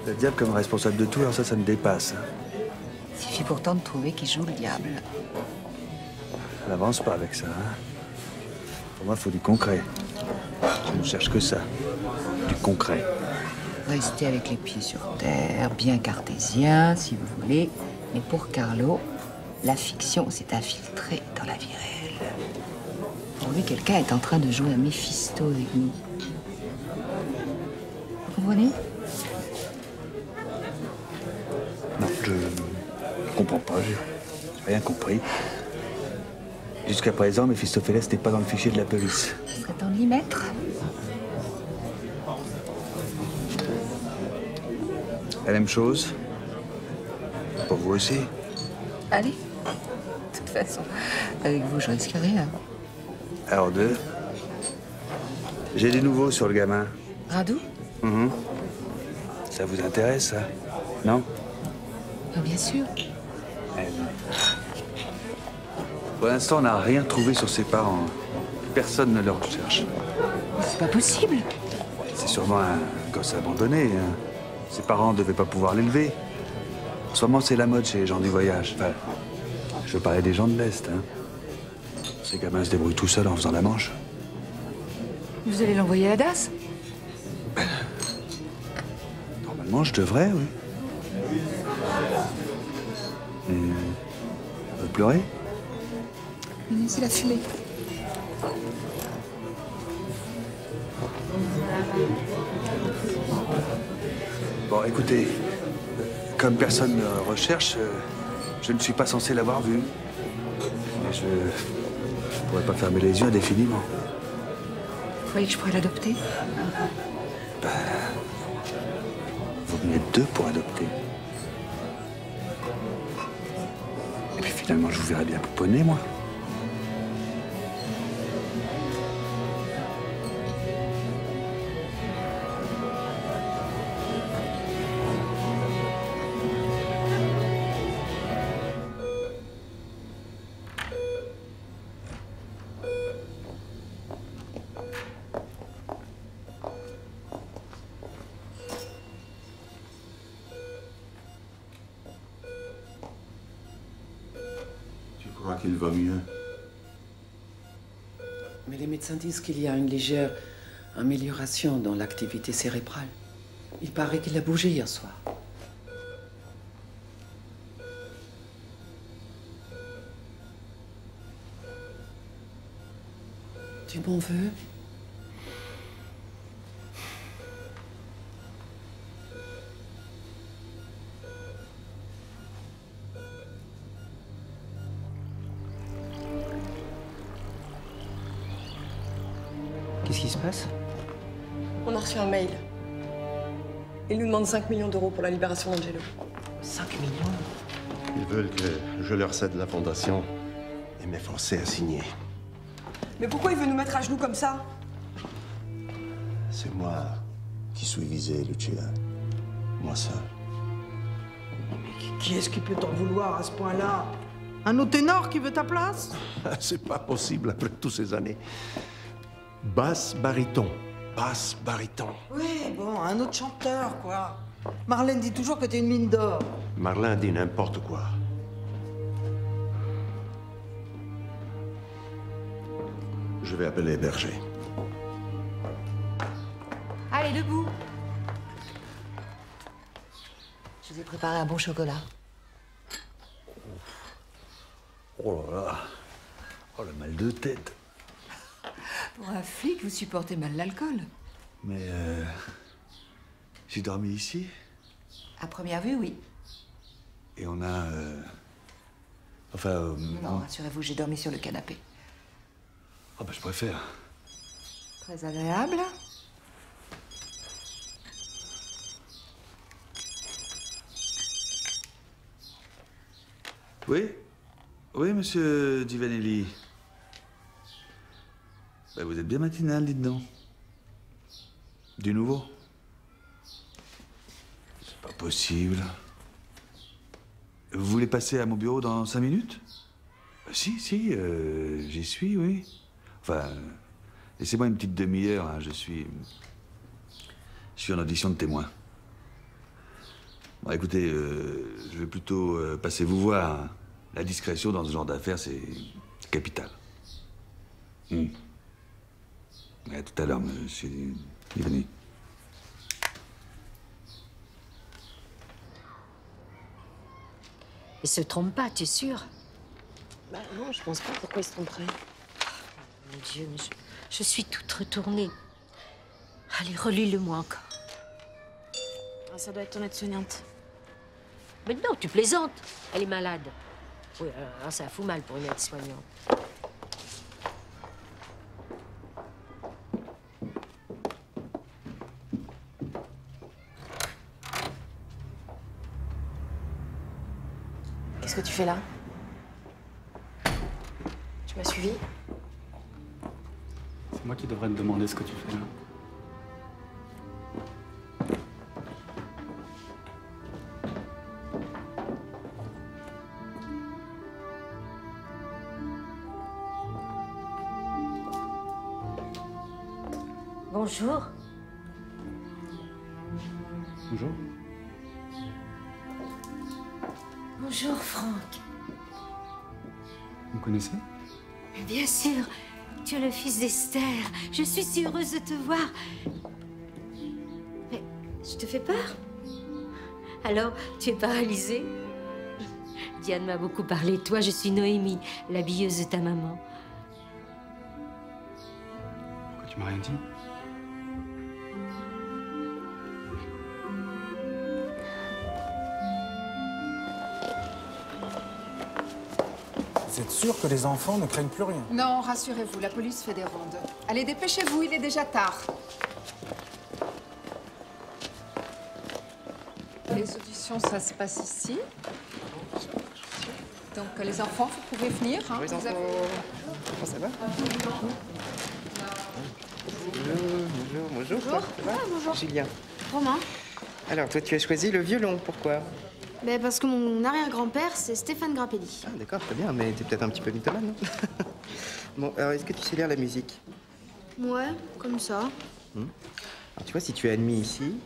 Le diable comme responsable de tout, alors ça me dépasse. Il suffit pourtant de trouver qui joue le diable. On n'avance pas avec ça. Hein. Pour moi, il faut du concret. Je ne cherche que ça. Du concret. Restez avec les pieds sur terre, bien cartésien, si vous voulez. Mais pour Carlo, la fiction s'est infiltrée dans la vie réelle. Pour lui, quelqu'un est en train de jouer à Méphisto avec nous. Vous comprenez? Non, je comprends pas. J'ai rien compris. Jusqu'à présent, Méphistophélès n'était pas dans le fichier de la police. Il serait temps de l'y mettre. La même chose? Pour vous aussi? Allez. De toute façon, avec vous, je risque rien. Alors deux. J'ai des nouveaux sur le gamin. Radou? Ça vous intéresse, ça? Non? Bien sûr. Pour l'instant, on n'a rien trouvé sur ses parents. Personne ne le recherche. C'est pas possible. C'est sûrement un gosse abandonné. Hein. Ses parents ne devaient pas pouvoir l'élever. En ce moment, c'est la mode chez les gens du voyage. Enfin, je veux parler des gens de l'Est. Hein. Ces gamins se débrouillent tout seuls en faisant la manche. Vous allez l'envoyer à la DAS? Normalement, je devrais, oui. Mais... Vous pleurez? C'est la fumée. Bon, écoutez, comme personne ne recherche, je ne suis pas censé l'avoir vu. Mais je pourrais pas fermer les yeux indéfiniment. Vous croyez que je pourrais l'adopter? Vous venez deux pour adopter. Et puis finalement, je vous verrai bien pouponner, moi. Tu crois qu'il va mieux? Mais les médecins disent qu'il y a une légère amélioration dans l'activité cérébrale. Il paraît qu'il a bougé hier soir. Tu m'en veux? Qu'est-ce qui se passe? On a reçu un mail. Ils nous demandent 5 millions d'euros pour la libération d'Angelo. 5 millions? Ils veulent que je leur cède la fondation et me forcer à signer. Mais pourquoi il veut nous mettre à genoux comme ça? C'est moi qui suis visé, Lucia. Moi seul. Qui est-ce qui peut t'en vouloir à ce point-là? Un autre ténor qui veut ta place? C'est pas possible après toutes ces années. Basse baryton. Basse baryton. Oui, bon, un autre chanteur, quoi. Marlène dit toujours que t'es une mine d'or. Marlin dit n'importe quoi. Je vais appeler Berger. Allez, debout. Je vous ai préparé un bon chocolat. Oh là là. Oh, le mal de tête. Pour un flic, vous supportez mal l'alcool. Mais j'ai dormi ici. À première vue, oui. Et on a... Enfin... Non, rassurez-vous, j'ai dormi sur le canapé. Ah bah je préfère. Très agréable. Oui? Oui, monsieur Divanelli. Ben, vous êtes bien matinal, dites donc. Du nouveau? C'est pas possible. Vous voulez passer à mon bureau dans 5 minutes? Si, j'y suis, oui. Enfin, laissez-moi une petite demi-heure, hein, je suis en audition de témoin. Bon, écoutez, je vais plutôt passer vous voir. Hein. La discrétion dans ce genre d'affaires, c'est capital. À tout à l'heure, monsieur Divani. Il se trompe pas, tu es sûr? Bah non, je pense pas. Pourquoi il se tromperait? Mon Dieu, mais je suis toute retournée. Allez, relis-le-moi encore. Ah, ça doit être ton aide-soignante. Mais non, tu plaisantes. Elle est malade. Oui, alors ça fout mal pour une aide-soignante. Qu'est-ce que tu fais là? Tu m'as suivi? C'est moi qui devrais te demander ce que tu fais là. Bonjour. Bonjour. Bonjour, Franck. Vous me connaissez? Bien sûr, tu es le fils d'Esther. Je suis si heureuse de te voir. Mais je te fais peur? Alors, tu es paralysée? Diane m'a beaucoup parlé de toi. Je suis Noémie, l'habilleuse de ta maman. Pourquoi tu m'as rien dit? Vous êtes sûr que les enfants ne craignent plus rien? Non, rassurez-vous, la police fait des rondes. Allez, dépêchez-vous, il est déjà tard. Les auditions, ça se passe ici. Donc, les enfants, vous pouvez venir. Hein, Les vous enfants. avez- Comment ça va? Bonjour. Bonjour. Ça va? Ah, bonjour. Julien. Romain. Alors, toi, tu as choisi le violon. Pourquoi? Ben, parce que mon arrière-grand-père, c'est Stéphane Grappelli. Ah, d'accord, très bien, mais t'es peut-être un petit peu mythomane, non? Bon, alors, est-ce que tu sais lire la musique? Ouais, comme ça. Alors, tu vois, si tu es admis ici,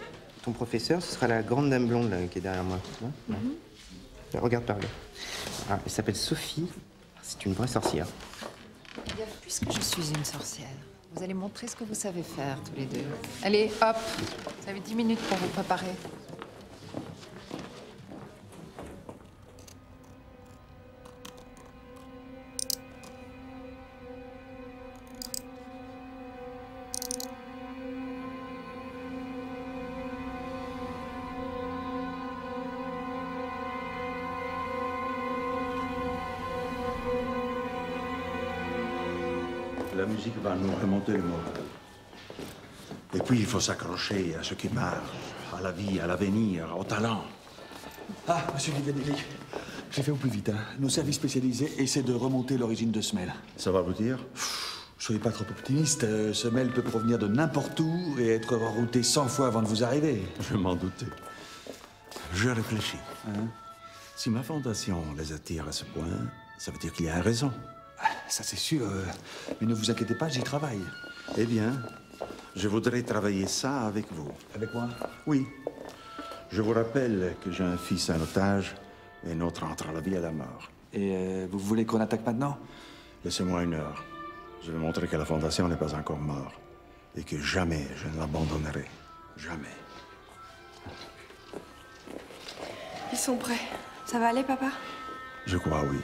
ton professeur, ce sera la grande dame blonde là, qui est derrière moi. Tu vois? Regarde par là. Alors, elle s'appelle Sophie. C'est une vraie sorcière. Bien, puisque je suis une sorcière, vous allez montrer ce que vous savez faire, tous les deux. Allez, hop. Vous avez 10 minutes pour vous préparer. La musique va nous remonter le moral. Et puis, il faut s'accrocher à ce qui marche, à la vie, à l'avenir, au talent. Ah, monsieur Divanelli, j'ai fait au plus vite. Hein. Nos services spécialisés essaient de remonter l'origine de Semel. Ça va vous dire? Soyez pas trop optimiste. Semel peut provenir de n'importe où et être rerouté 100 fois avant de vous arriver. Je m'en doutais. Je réfléchis. Si ma fondation les attire à ce point, ça veut dire qu'il y a une raison. Ça, c'est sûr. Mais ne vous inquiétez pas, j'y travaille. Eh bien, je voudrais travailler ça avec vous. Avec moi? Oui. Je vous rappelle que j'ai un fils en otage et un autre entre la vie et la mort. Et vous voulez qu'on attaque maintenant? Laissez-moi une heure. Je vais montrer que la Fondation n'est pas encore morte et que jamais je ne l'abandonnerai. Jamais. Ils sont prêts. Ça va aller, papa? Je crois, oui.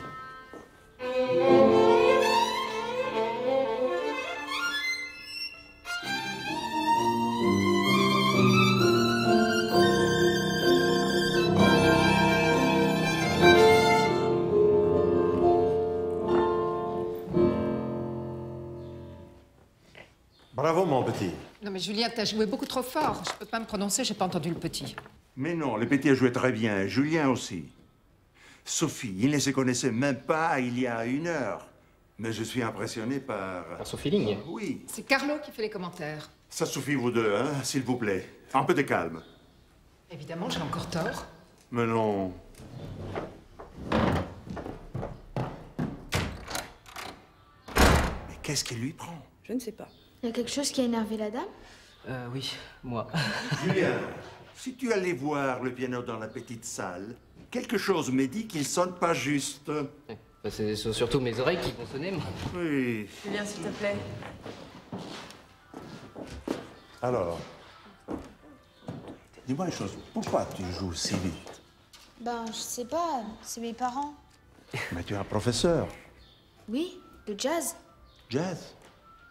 Bravo, mon petit. Non mais Julien, t'as joué beaucoup trop fort. Je peux pas me prononcer, j'ai pas entendu le petit. Mais non, le petit a joué très bien, Julien aussi. Sophie, il ne se connaissait même pas il y a 1 heure. Mais je suis impressionné par... Sophie Ligne? Oui. C'est Carlo qui fait les commentaires. Ça suffit, vous deux, hein, s'il vous plaît. Un peu de calme. Évidemment, j'ai encore tort. Mais non. Mais qu'est-ce qui lui prend? Je ne sais pas. Il y a quelque chose qui a énervé la dame? Oui, moi. Julien, si tu allais voir le piano dans la petite salle, quelque chose me dit qu'il sonne pas juste. C'est surtout mes oreilles qui vont sonner, moi. Oui. Julien, s'il te plaît. Alors, dis-moi une chose, pourquoi tu joues si vite? Ben, je sais pas, c'est mes parents. Mais tu es un professeur. Oui, de jazz. Jazz?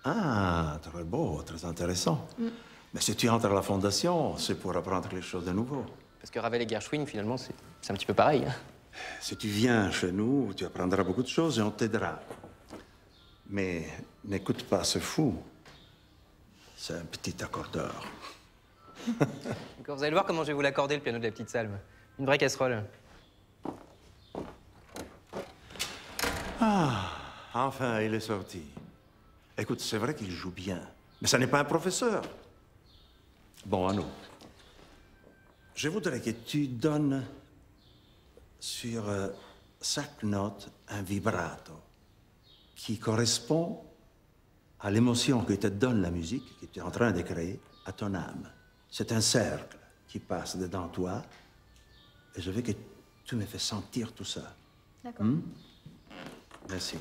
Ah, très beau, très intéressant. Mm. Mais si tu entres à la fondation, c'est pour apprendre quelque chose de nouveau. Parce que Ravel et Gershwin, finalement, c'est un petit peu pareil. Hein. Si tu viens chez nous, tu apprendras beaucoup de choses et on t'aidera. Mais n'écoute pas ce fou. C'est un petit accordeur. D'accord, vous allez voir comment je vais vous l'accorder, le piano de la petite salle. Une vraie casserole. Ah, enfin, il est sorti. Écoute, c'est vrai qu'il joue bien, mais ça n'est pas un professeur. Bon, à nous. Je voudrais que tu donnes sur chaque note un vibrato qui correspond à l'émotion que te donne la musique que tu es en train de créer à ton âme. C'est un cercle qui passe dedans toi et je veux que tu me fais sentir tout ça. D'accord. Merci.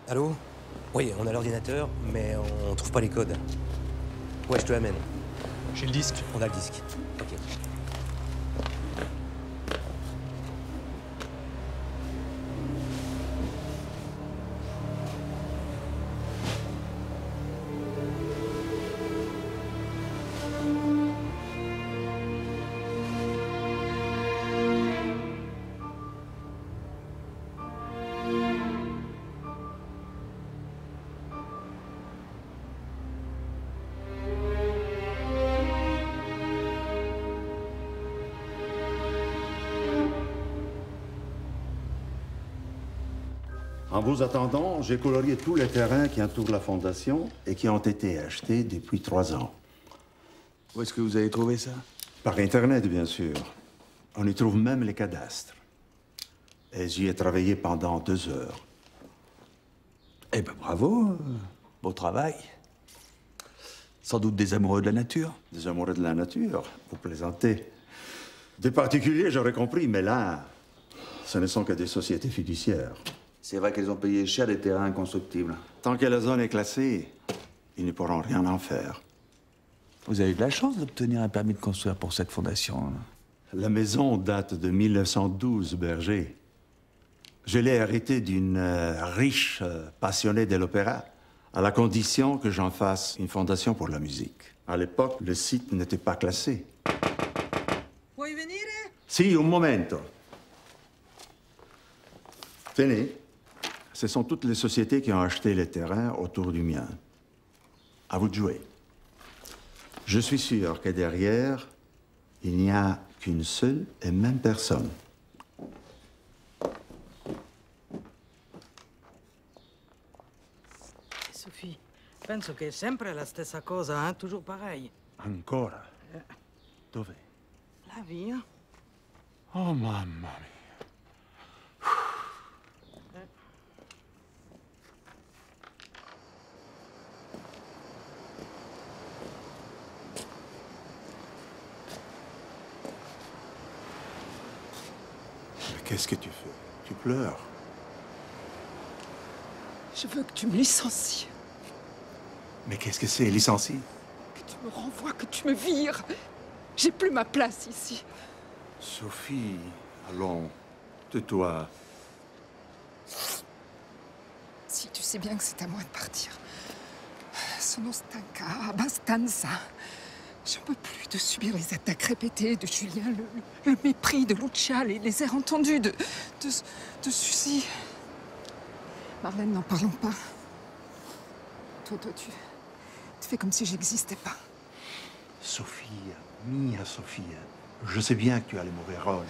Allô? Oui, on a l'ordinateur, mais on trouve pas les codes. Ouais, je te l'amène. J'ai le disque. On a le disque. Ok. En vous attendant, j'ai colorié tous les terrains qui entourent la fondation et qui ont été achetés depuis 3 ans. Où est-ce que vous avez trouvé ça? Par Internet, bien sûr. On y trouve même les cadastres. Et j'y ai travaillé pendant 2 heures. Eh ben bravo, beau travail. Sans doute des amoureux de la nature. Des amoureux de la nature, vous plaisantez. Des particuliers, j'aurais compris, mais là, ce ne sont que des sociétés fiduciaires. C'est vrai qu'elles ont payé cher des terrains inconstructibles. Tant que la zone est classée, ils ne pourront rien en faire. Vous avez eu de la chance d'obtenir un permis de construire pour cette fondation. La maison date de 1912, Berger. Je l'ai héritée d'une riche passionnée de l'opéra, à la condition que j'en fasse une fondation pour la musique. À l'époque, le site n'était pas classé. Puoi venire? Si, un momento. Tenez. Ce sont toutes les sociétés qui ont acheté les terrains autour du mien. À vous de jouer. Je suis sûr que derrière, il n'y a qu'une seule et même personne. Sophie, penso che è sempre la stessa cosa, hein? Toujours pareil. Ancora? Dove? La via. Oh, mamma mia. Mais qu'est-ce que tu fais? Tu pleures? Je veux que tu me licencies. Mais qu'est-ce que c'est, licencié? Que tu me renvoies, que tu me vires. J'ai plus ma place ici. Sophie, allons, tais-toi. Si tu sais bien que c'est à moi de partir. Sono stanca, abbastanza. J'en peux plus de subir les attaques répétées de Julien, le mépris de Lucia, les airs entendus de Suzy. Marlène, n'en parlons pas. Toi, tu fais comme si j'existais pas. Sophie, mia Sophie, je sais bien que tu as le mauvais rôle.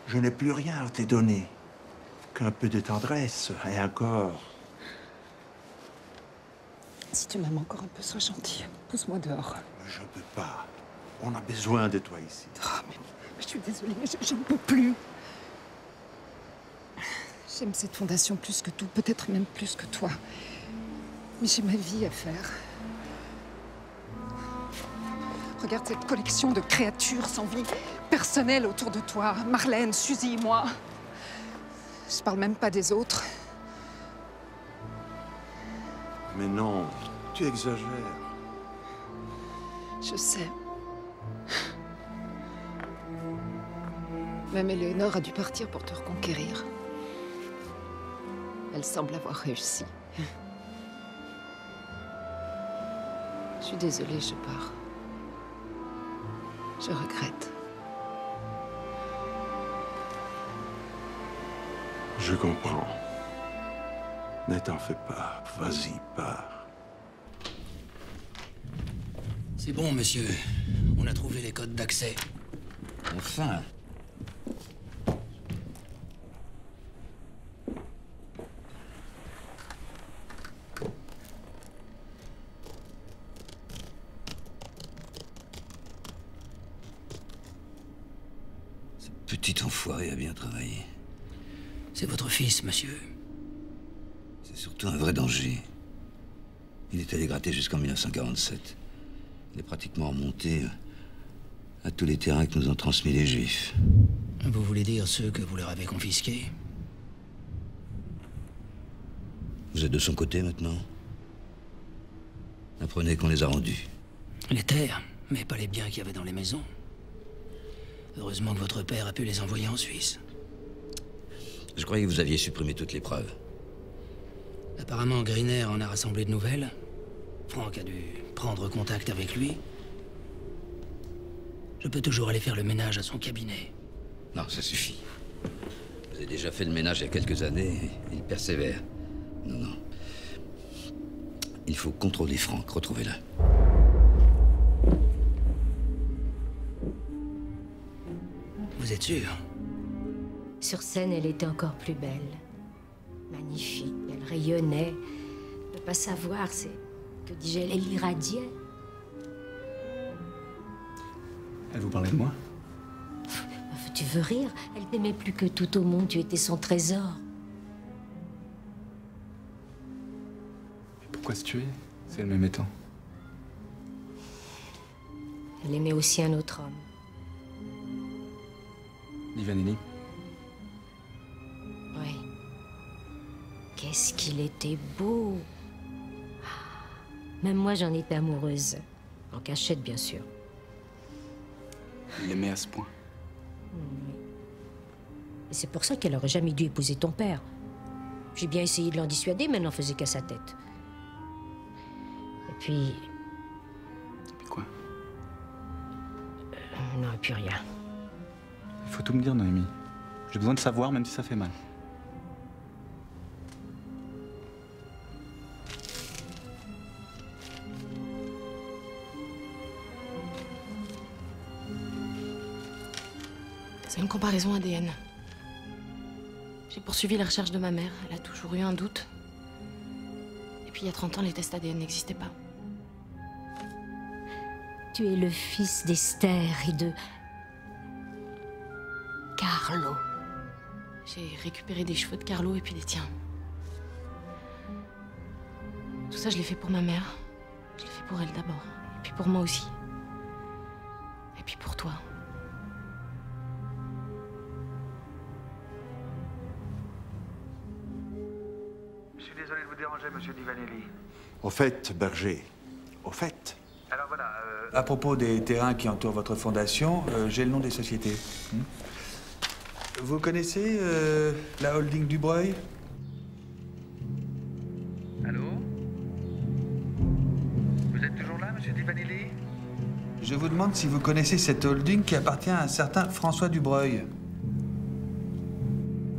Je n'ai plus rien à te donner qu'un peu de tendresse, et encore. Si tu m'aimes encore un peu, sois gentil. Pousse-moi dehors. Je ne peux pas. On a besoin de toi ici. Oh, mais je suis désolée, mais j'en peux plus. J'aime cette fondation plus que tout, peut-être même plus que toi. Mais j'ai ma vie à faire. Regarde cette collection de créatures sans vie personnelle autour de toi. Marlène, Suzy, moi. Je parle même pas des autres. Mais non, tu exagères. Je sais. Même Éléonore a dû partir pour te reconquérir. Elle semble avoir réussi. Je suis désolée, je pars. Je regrette. Je comprends. Ne t'en fais pas. Vas-y, pars. C'est bon, monsieur. On a trouvé les codes d'accès. Enfin. Ce petit enfoiré a bien travaillé. C'est votre fils, monsieur. C'est surtout un vrai danger. Il est allé gratter jusqu'en 1947. Il est pratiquement remonté à tous les terrains que nous ont transmis les Juifs. Vous voulez dire ceux que vous leur avez confisqués? Vous êtes de son côté maintenant? Apprenez qu'on les a rendus. Les terres, mais pas les biens qu'il y avait dans les maisons. Heureusement que votre père a pu les envoyer en Suisse. Je croyais que vous aviez supprimé toutes les preuves. Apparemment, Griner en a rassemblé de nouvelles. Franck a dû prendre contact avec lui. Je peux toujours aller faire le ménage à son cabinet. Non, ça suffit. Vous avez déjà fait le ménage il y a quelques années, et il persévère. Non, non. Il faut contrôler Franck, retrouvez-le. Vous êtes sûr? Sur scène, elle était encore plus belle. Magnifique, elle rayonnait. Ne pas savoir, c'est... Que dis-je, elle irradiait. Elle vous parlait de moi? Tu veux rire? Elle t'aimait plus que tout au monde, tu étais son trésor. Mais pourquoi se tuer si elle m'aimait tant? Elle aimait aussi un autre homme. Livaneli? Oui. Qu'est-ce qu'il était beau! Même moi, j'en étais amoureuse. En cachette, bien sûr. Il l'aimait à ce point. Et c'est pour ça qu'elle aurait jamais dû épouser ton père. J'ai bien essayé de l'en dissuader, mais elle n'en faisait qu'à sa tête. Et puis... Puis quoi? Non, et puis rien. Il faut tout me dire, Noémie. J'ai besoin de savoir, même si ça fait mal. C'est une comparaison ADN. J'ai poursuivi la recherche de ma mère. Elle a toujours eu un doute. Et puis il y a 30 ans, les tests ADN n'existaient pas. Tu es le fils d'Esther et de... Carlo. J'ai récupéré des cheveux de Carlo et puis des tiens. Tout ça, je l'ai fait pour ma mère. Je l'ai fait pour elle d'abord. Et puis pour moi aussi. Et puis pour toi. Je suis désolé de vous déranger, monsieur Di Vanelli. Au fait, Berger, au fait. Alors voilà, à propos des terrains qui entourent votre fondation, j'ai le nom des sociétés. Vous connaissez la holding Dubreuil? Allô? Vous êtes toujours là, monsieur Di Vanelli? Je vous demande si vous connaissez cette holding qui appartient à un certain François Dubreuil.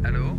Allô?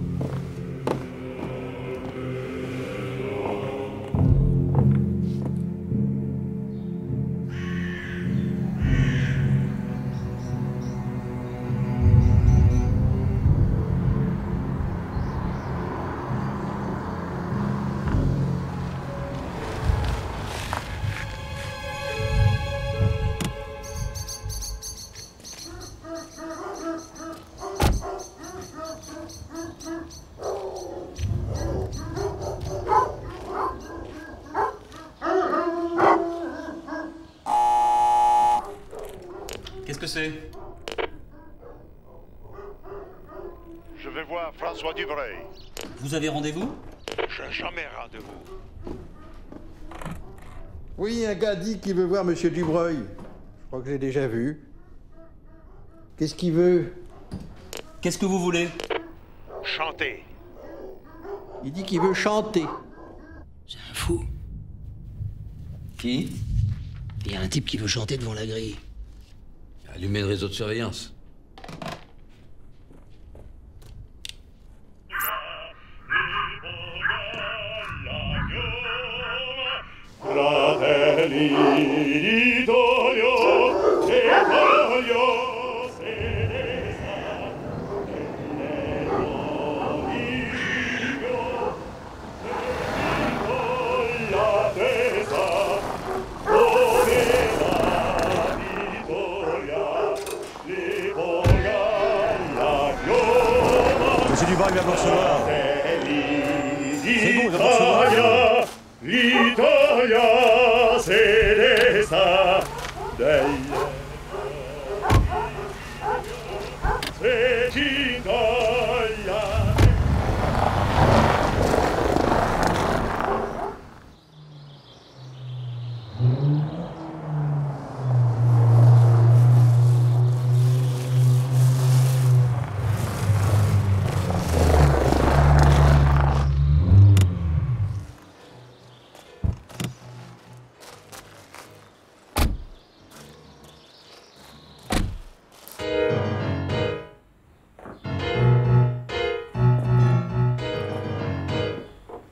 Qu'est-ce que c'est? Je vais voir François Dubreuil. Vous avez rendez-vous? J'ai jamais rendez-vous. Oui, un gars dit qu'il veut voir monsieur Dubreuil. Je crois que j'ai déjà vu. Qu'est-ce qu'il veut? Qu'est-ce que vous voulez? Chanter. Il dit qu'il veut chanter. C'est un fou. Qui? Il y a un type qui veut chanter devant la grille. Allumer le réseau de surveillance. Fratelli d'Italia, Italia, Monsieur Dubreuil vient de recevoir. C'est bon, il vient de recevoir. L'Italia, c'est ça. C'est Italia.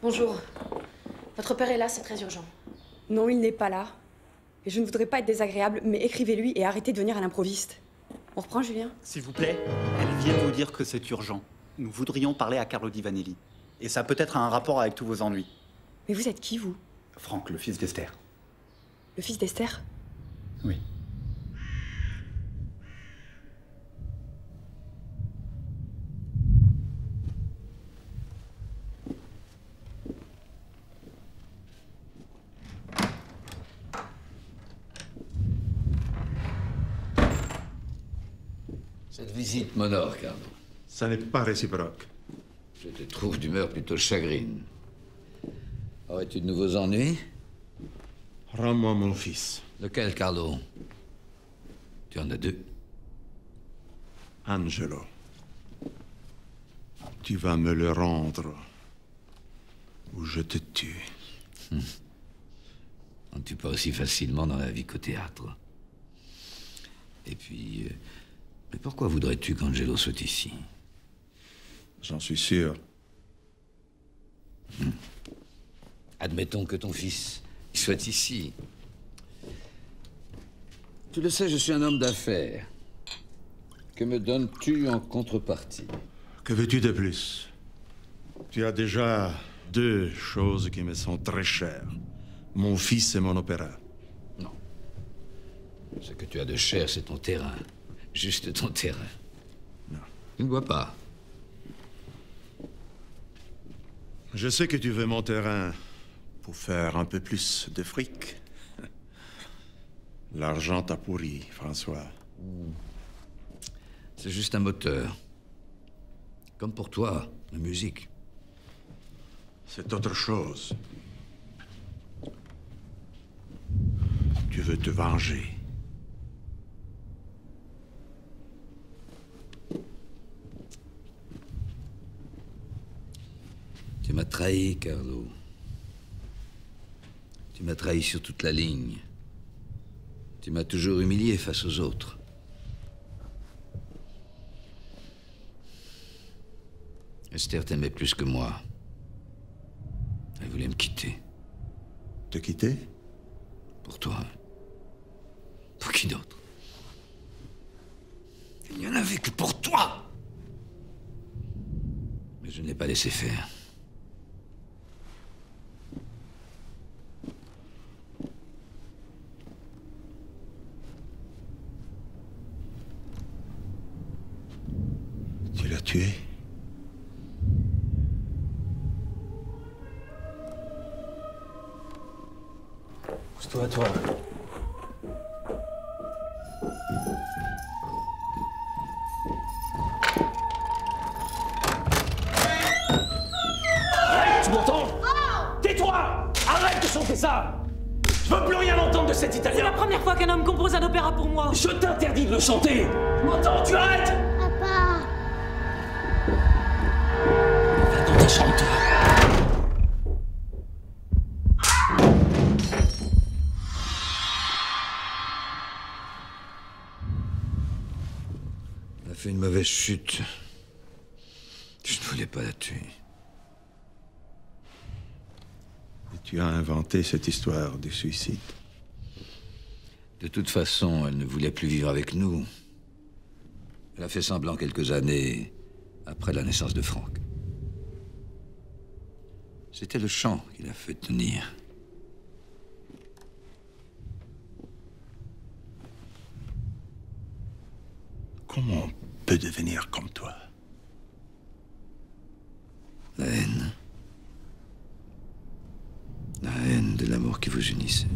Bonjour. Votre père est là, c'est très urgent. Non, il n'est pas là. Et je ne voudrais pas être désagréable, mais écrivez-lui et arrêtez de venir à l'improviste. On reprend, Julien? S'il vous plaît, elle vient de vous dire que c'est urgent. Nous voudrions parler à Carlo Di Vanelli. Et ça a peut-être un rapport avec tous vos ennuis. Mais vous êtes qui, vous? Franck, le fils d'Esther. Le fils d'Esther? Oui. Cette visite m'honore, Carlo. Ça n'est pas réciproque. Je te trouve d'humeur plutôt chagrine. Aurais-tu de nouveaux ennuis? Rends-moi mon fils. Lequel, Carlo? Tu en as deux. Angelo. Tu vas me le rendre. Ou je te tue. On ne tue pas aussi facilement dans la vie qu'au théâtre. Et puis... mais pourquoi voudrais-tu qu'Angelo soit ici? J'en suis sûr. Admettons que ton fils soit ici. Tu le sais, je suis un homme d'affaires. Que me donnes-tu en contrepartie? Que veux-tu de plus? Tu as déjà deux choses qui me sont très chères. Mon fils et mon opéra. Non. Ce que tu as de cher, c'est ton terrain. Juste ton terrain. Non. Tu ne bois pas. Je sais que tu veux mon terrain pour faire un peu plus de fric. L'argent t'a pourri, François. C'est juste un moteur. Comme pour toi, la musique. C'est autre chose. Tu veux te venger. Tu m'as trahi, Carlo. Tu m'as trahi sur toute la ligne. Tu m'as toujours humilié face aux autres. Esther t'aimait plus que moi. Elle voulait me quitter. Te quitter? Pour toi. Pour qui d'autre? Il n'y en avait que pour toi! Mais je ne l'ai pas laissé faire. Tu l'as tué? Pousse-toi, toi. Arrête, tu m'entends? Tais-toi! Arrête de chanter ça! Je veux plus rien entendre de cet italien! C'est la première fois qu'un homme compose un opéra pour moi! Je t'interdis de le chanter! Tu m'entends? Tu arrêtes! Papa! Va dans ta chambre, toi! Elle a fait une mauvaise chute. Je ne voulais pas la tuer. Et tu as inventé cette histoire du suicide. De toute façon, elle ne voulait plus vivre avec nous. Elle a fait semblant quelques années après la naissance de Franck. C'était le chant qui l'a fait tenir. Comment on peut devenir comme toi? La haine. La haine de l'amour qui vous unissait.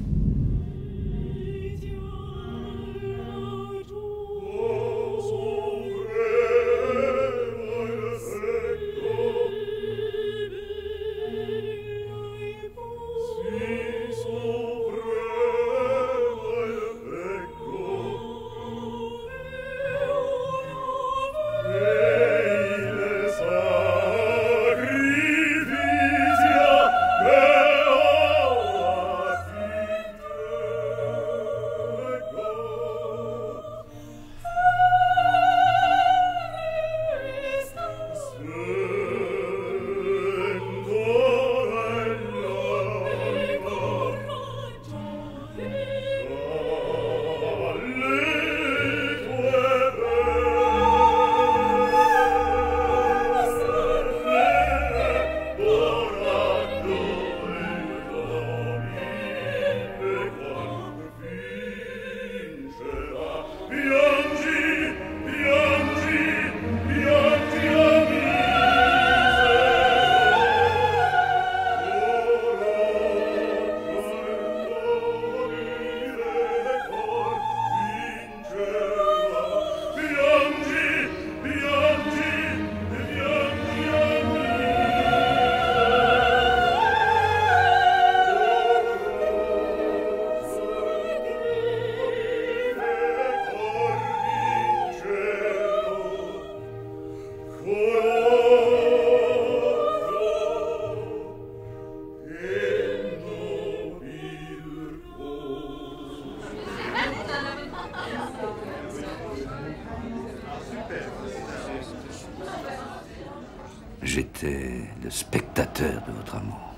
J'étais le spectateur de votre amour.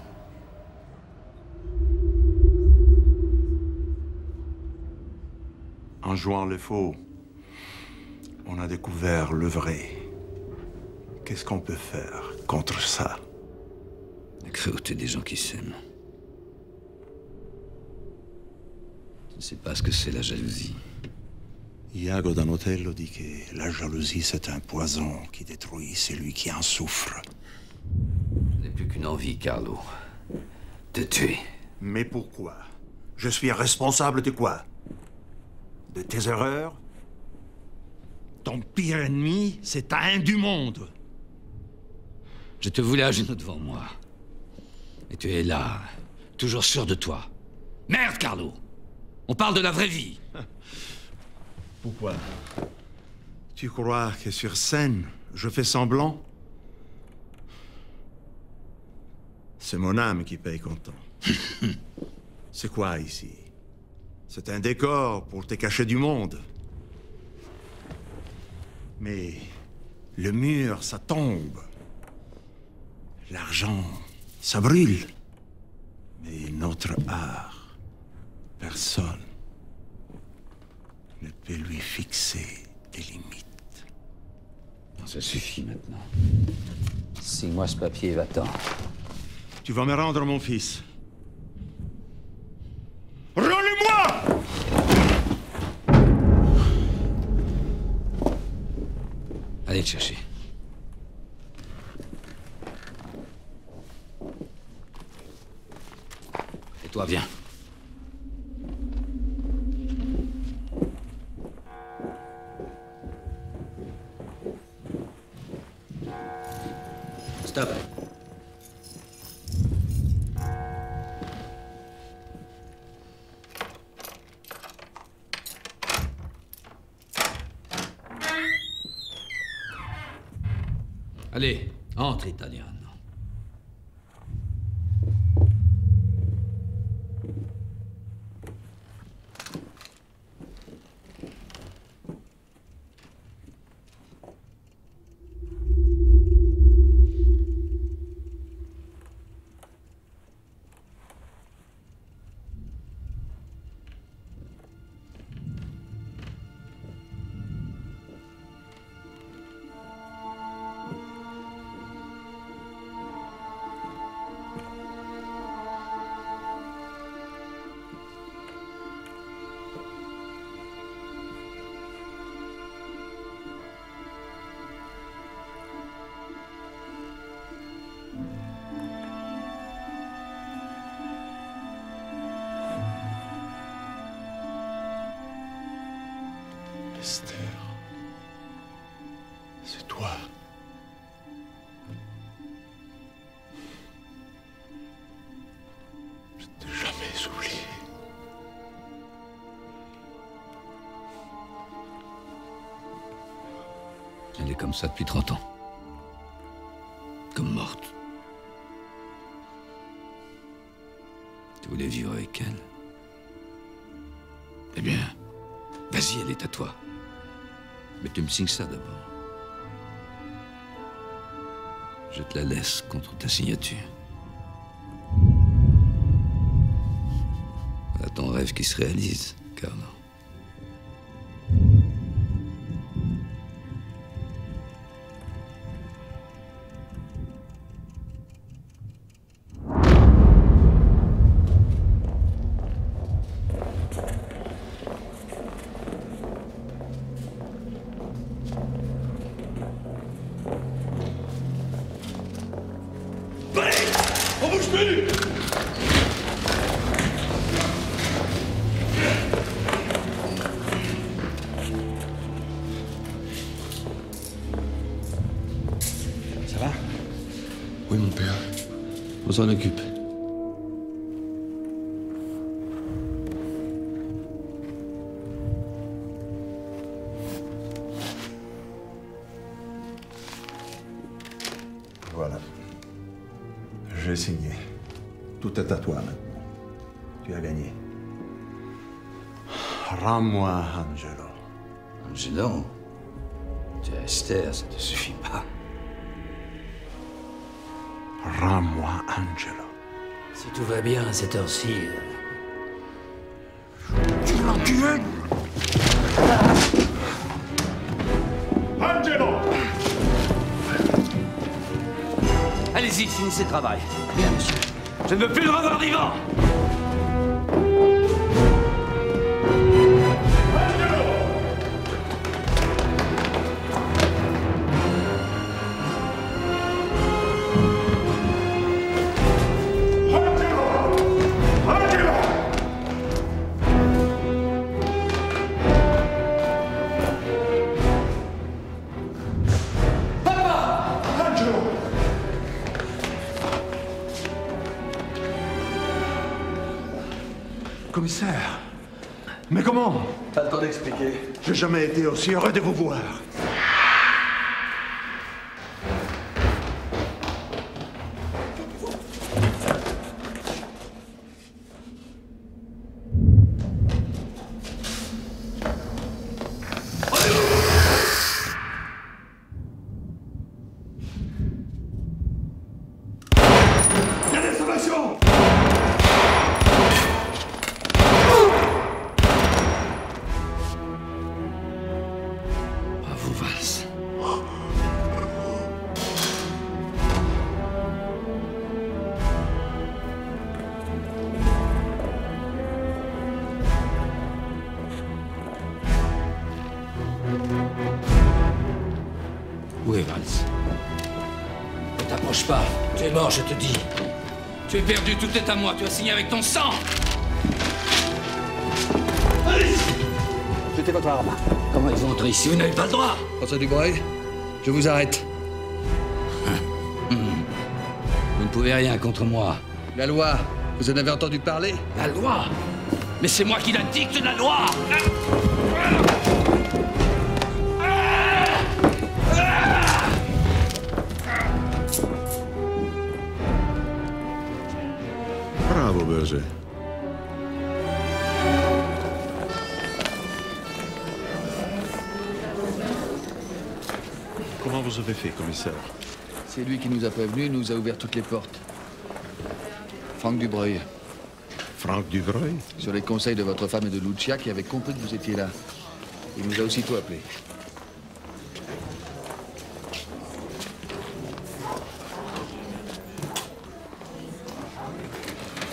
En jouant le faux, on On a découvert le vrai. Qu'est-ce qu'on peut faire contre ça? La cruauté des gens qui s'aiment. Tu ne sais pas ce que c'est la jalousie. Iago Danotello dit que la jalousie, c'est un poison qui détruit celui qui en souffre. Je n'ai plus qu'une envie, Carlo. De tuer. Mais pourquoi? Je suis responsable de quoi? De tes erreurs? Ton pire ennemi, c'est ta haine du monde. Je te voulais à genoux devant moi. Et tu es là, toujours sûr de toi. Merde, Carlo! On parle de la vraie vie. Pourquoi? Tu crois que sur scène, je fais semblant? C'est mon âme qui paye comptant. C'est quoi ici? C'est un décor pour te cacher du monde. Mais le mur, ça tombe. L'argent, ça brûle. Mais notre art, personne ne peut lui fixer des limites. Non, ça suffit maintenant. Signe-moi ce papier et va-t'en. Tu vas me rendre mon fils. Rends-le-moi! Allez le chercher. Et toi, viens. Stop. Allez, entre, Italiano. Esther, c'est toi. Je t'ai jamais oublié. Elle est comme ça depuis 30 ans. Comme morte. Tu voulais vivre avec elle? Eh bien, vas-y, elle est à toi. Mais tu me signes ça d'abord. Je te la laisse contre ta signature. Voilà ton rêve qui se réalise, Carlo. On bouge plus! Ça va? Oui, mon père. On s'en occupe. Voilà. J'ai signé. Tout est à toi maintenant. Tu as gagné. Rends-moi Angelo. Angelo? Tu as Esther, ça te suffit pas. Rends-moi Angelo. Si tout va bien à cette heure-ci. Tu l'enculé! Allez-y, finissez le travail. Bien, monsieur. Je ne veux plus le revoir vivant. Commissaire, mais comment? Pas le temps d'expliquer. J'ai jamais été aussi heureux de vous voir. Où est Valls? Ne t'approche pas. Tu es mort, je te dis. Tu es perdu, tout est à moi. Tu as signé avec ton sang. Jetez votre arme. Comment ils vont entrer ici? Vous n'avez pas le droit. François Dubreuil, je vous arrête. Vous ne pouvez rien contre moi. La loi, vous en avez entendu parler? La loi? Mais c'est moi qui la dicte, la loi! Bravo, Berger. Comment vous avez fait, commissaire? C'est lui qui nous a prévenus, nous a ouvert toutes les portes. Franck Dubreuil. Franck Dubreuil? Sur les conseils de votre femme et de Lucia, qui avait compris que vous étiez là. Il nous a aussitôt appelés.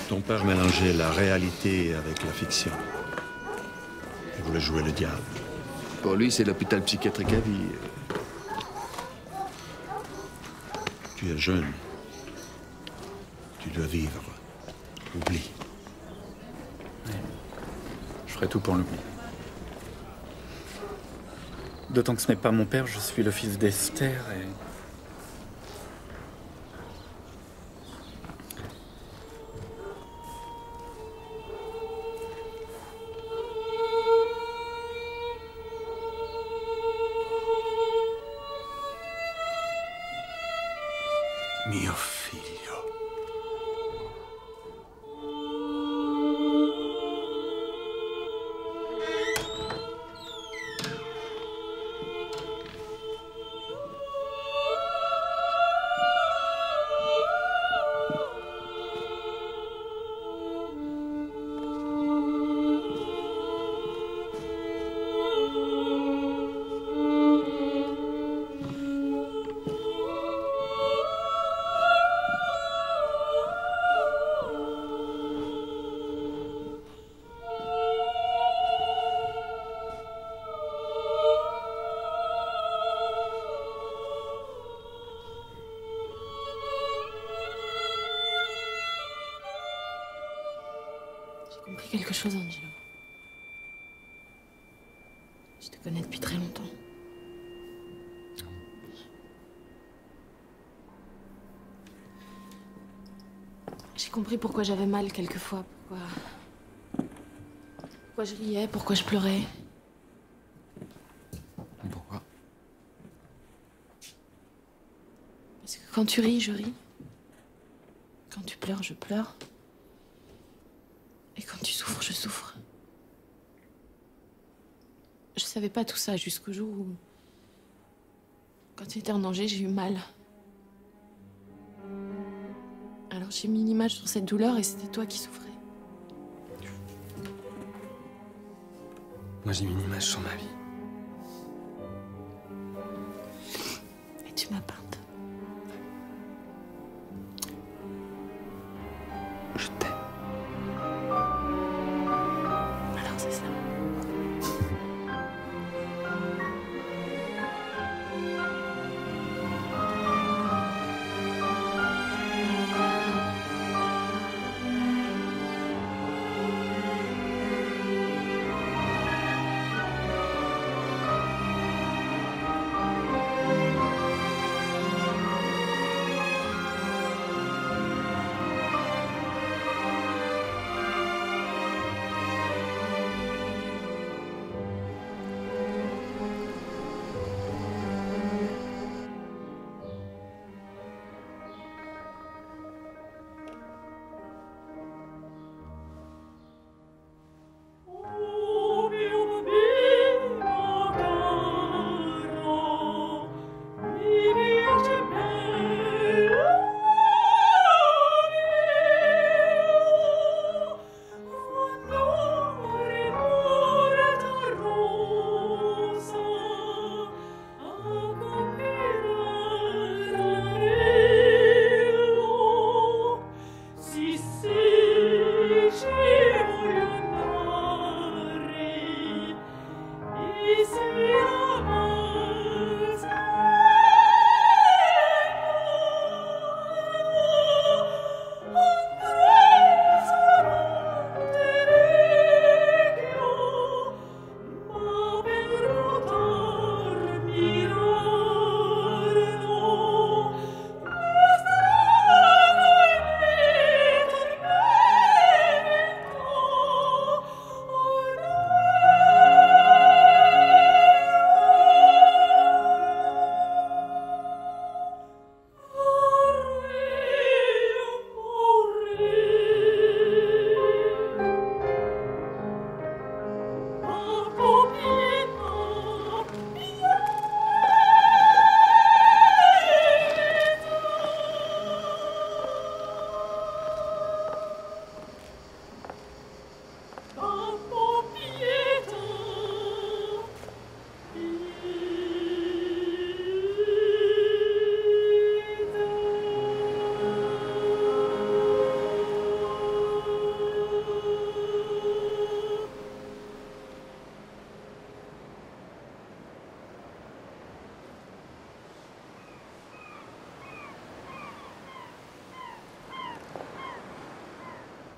Ton père mélangeait la réalité avec la fiction. Il voulait jouer le diable. Pour lui, c'est l'hôpital psychiatrique à vie. Tu es jeune. Tu dois vivre. Oublie. Je ferai tout pour l'oublier. D'autant que ce n'est pas mon père, je suis le fils d'Esther et... Mio figlio. J'ai compris quelque chose, Angelo. Je te connais depuis très longtemps. J'ai compris pourquoi j'avais mal quelquefois, pourquoi je riais, pourquoi je pleurais. Pourquoi? Parce que quand tu ris, je ris. Quand tu pleures, je pleure. Et quand tu souffres, je souffre. Je savais pas tout ça jusqu'au jour où, quand tu étais en danger, j'ai eu mal. Alors j'ai mis une image sur cette douleur et c'était toi qui souffrais. Moi, j'ai mis une image sur ma vie. Et tu m'as peinte. Je t'aime. Alors c'est ça.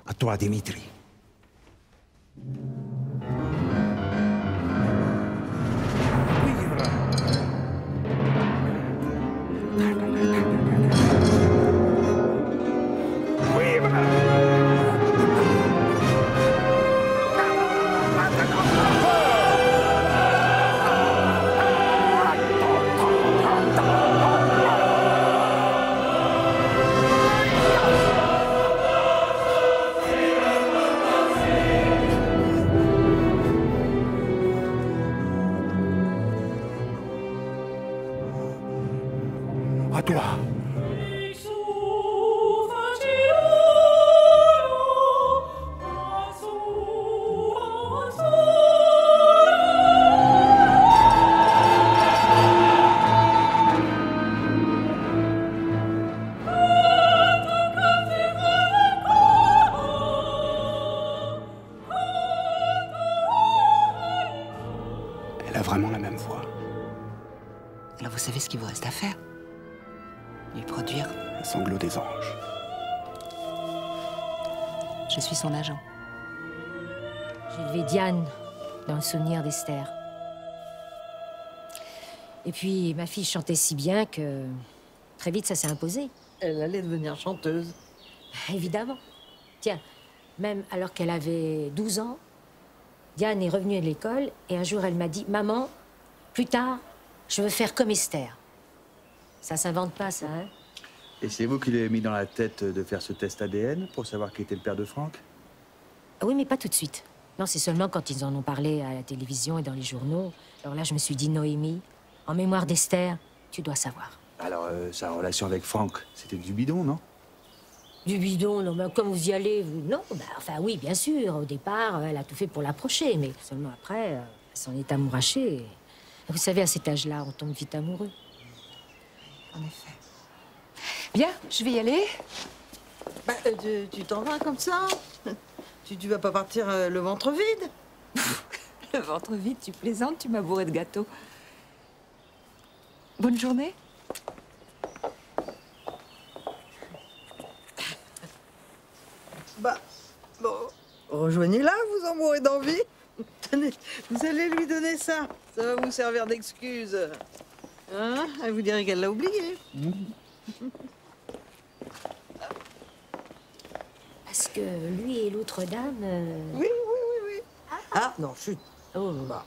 À toi, Dimitri. À toi. Elle a vraiment la même voix. Alors vous savez ce qu'il vous reste à faire? Lui produire. Le sanglot des anges. Je suis son agent. J'ai élevé Diane dans le souvenir d'Esther. Et puis, ma fille chantait si bien que très vite, ça s'est imposé. Elle allait devenir chanteuse. Évidemment. Tiens, même alors qu'elle avait 12 ans, Diane est revenue à l'école et un jour, elle m'a dit « Maman, plus tard, je veux faire comme Esther. » Ça s'invente pas, ça, hein? Et c'est vous qui lui avez mis dans la tête de faire ce test ADN pour savoir qui était le père de Franck? Ah oui, mais pas tout de suite. Non, c'est seulement quand ils en ont parlé à la télévision et dans les journaux. Alors là, je me suis dit, Noémie, en mémoire d'Esther, tu dois savoir. Alors, sa relation avec Franck, c'était du bidon, non? Du bidon, non, mais comme vous y allez, vous... Non, bah, enfin oui, bien sûr. Au départ, elle a tout fait pour l'approcher, mais seulement après, elle s'en est amourachée. Et... Vous savez, à cet âge-là, on tombe vite amoureux. En effet. Bien, je vais y aller. Bah, tu t'en vas comme ça? Tu vas pas partir le ventre vide? Le ventre vide, tu plaisantes, tu m'as bourré de gâteaux. Bonne journée. Bah, bon, rejoignez-la, vous en mourrez d'envie. Tenez, vous allez lui donner ça. Ça va vous servir d'excuse. Hein? Elle vous dirait qu'elle l'a oublié. Parce que lui et l'autre dame... Oui. Ah, non, chut. Oh. Bah.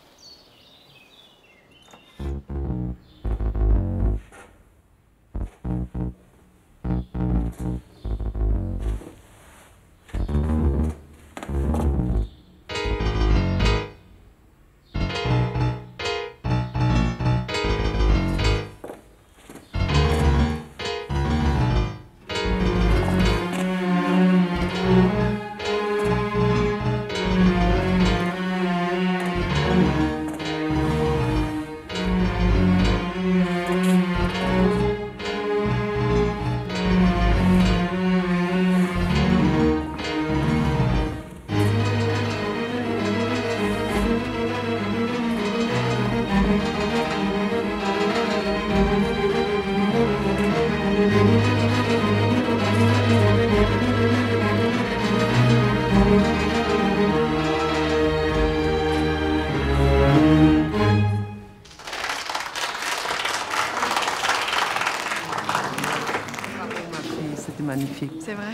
C'était magnifique. C'est vrai?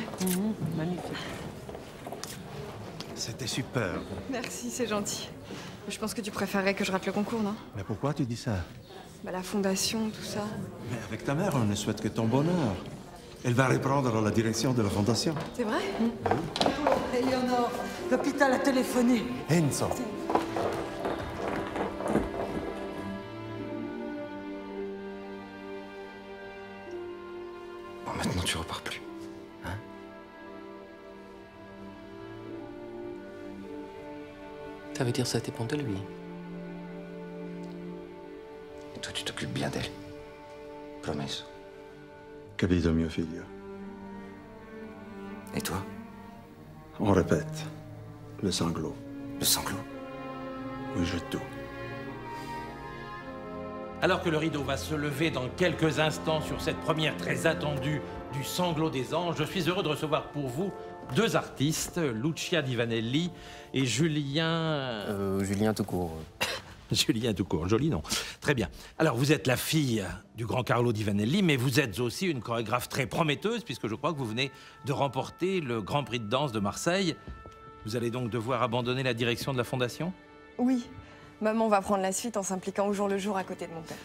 Magnifique. C'était super. Merci, c'est gentil. Je pense que tu préférerais que je rate le concours, non? Mais pourquoi tu dis ça? Bah, la fondation, tout ça. Mais avec ta mère, on ne souhaite que ton bonheur. Elle va reprendre la direction de la fondation. C'est vrai? Eleonore, l'hôpital a téléphoné. Enzo. Bon, maintenant tu repars plus. Hein? Ça veut dire que ça dépend de lui. Et toi, tu t'occupes bien d'elle. Promesso. Capito, mio figlio. Et toi? On répète. Le sanglot. Le sanglot? Oui, je tout. Alors que le rideau va se lever dans quelques instants sur cette première très attendue du Sanglot des Anges, je suis heureux de recevoir pour vous deux artistes, Lucia Divanelli et Julien... Julien tout court. Julien tout court, joli nom. Très bien. Alors, vous êtes la fille du grand Carlo Divanelli, mais vous êtes aussi une chorégraphe très prometteuse, puisque je crois que vous venez de remporter le Grand Prix de danse de Marseille. Vous allez donc devoir abandonner la direction de la fondation? Oui. Maman va prendre la suite en s'impliquant au jour le jour à côté de mon père.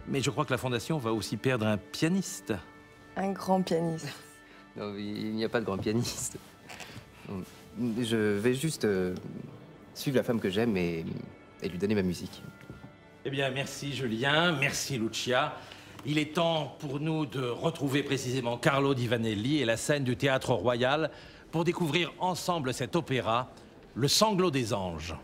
Mais je crois que la fondation va aussi perdre un pianiste. Un grand pianiste. Non, il n'y a pas de grand pianiste. Je vais juste suivre la femme que j'aime et lui donner ma musique. Eh bien, merci Julien, merci Lucia. Il est temps pour nous de retrouver précisément Carlo Divanelli et la scène du Théâtre Royal pour découvrir ensemble cet opéra, Le Sanglot des Anges.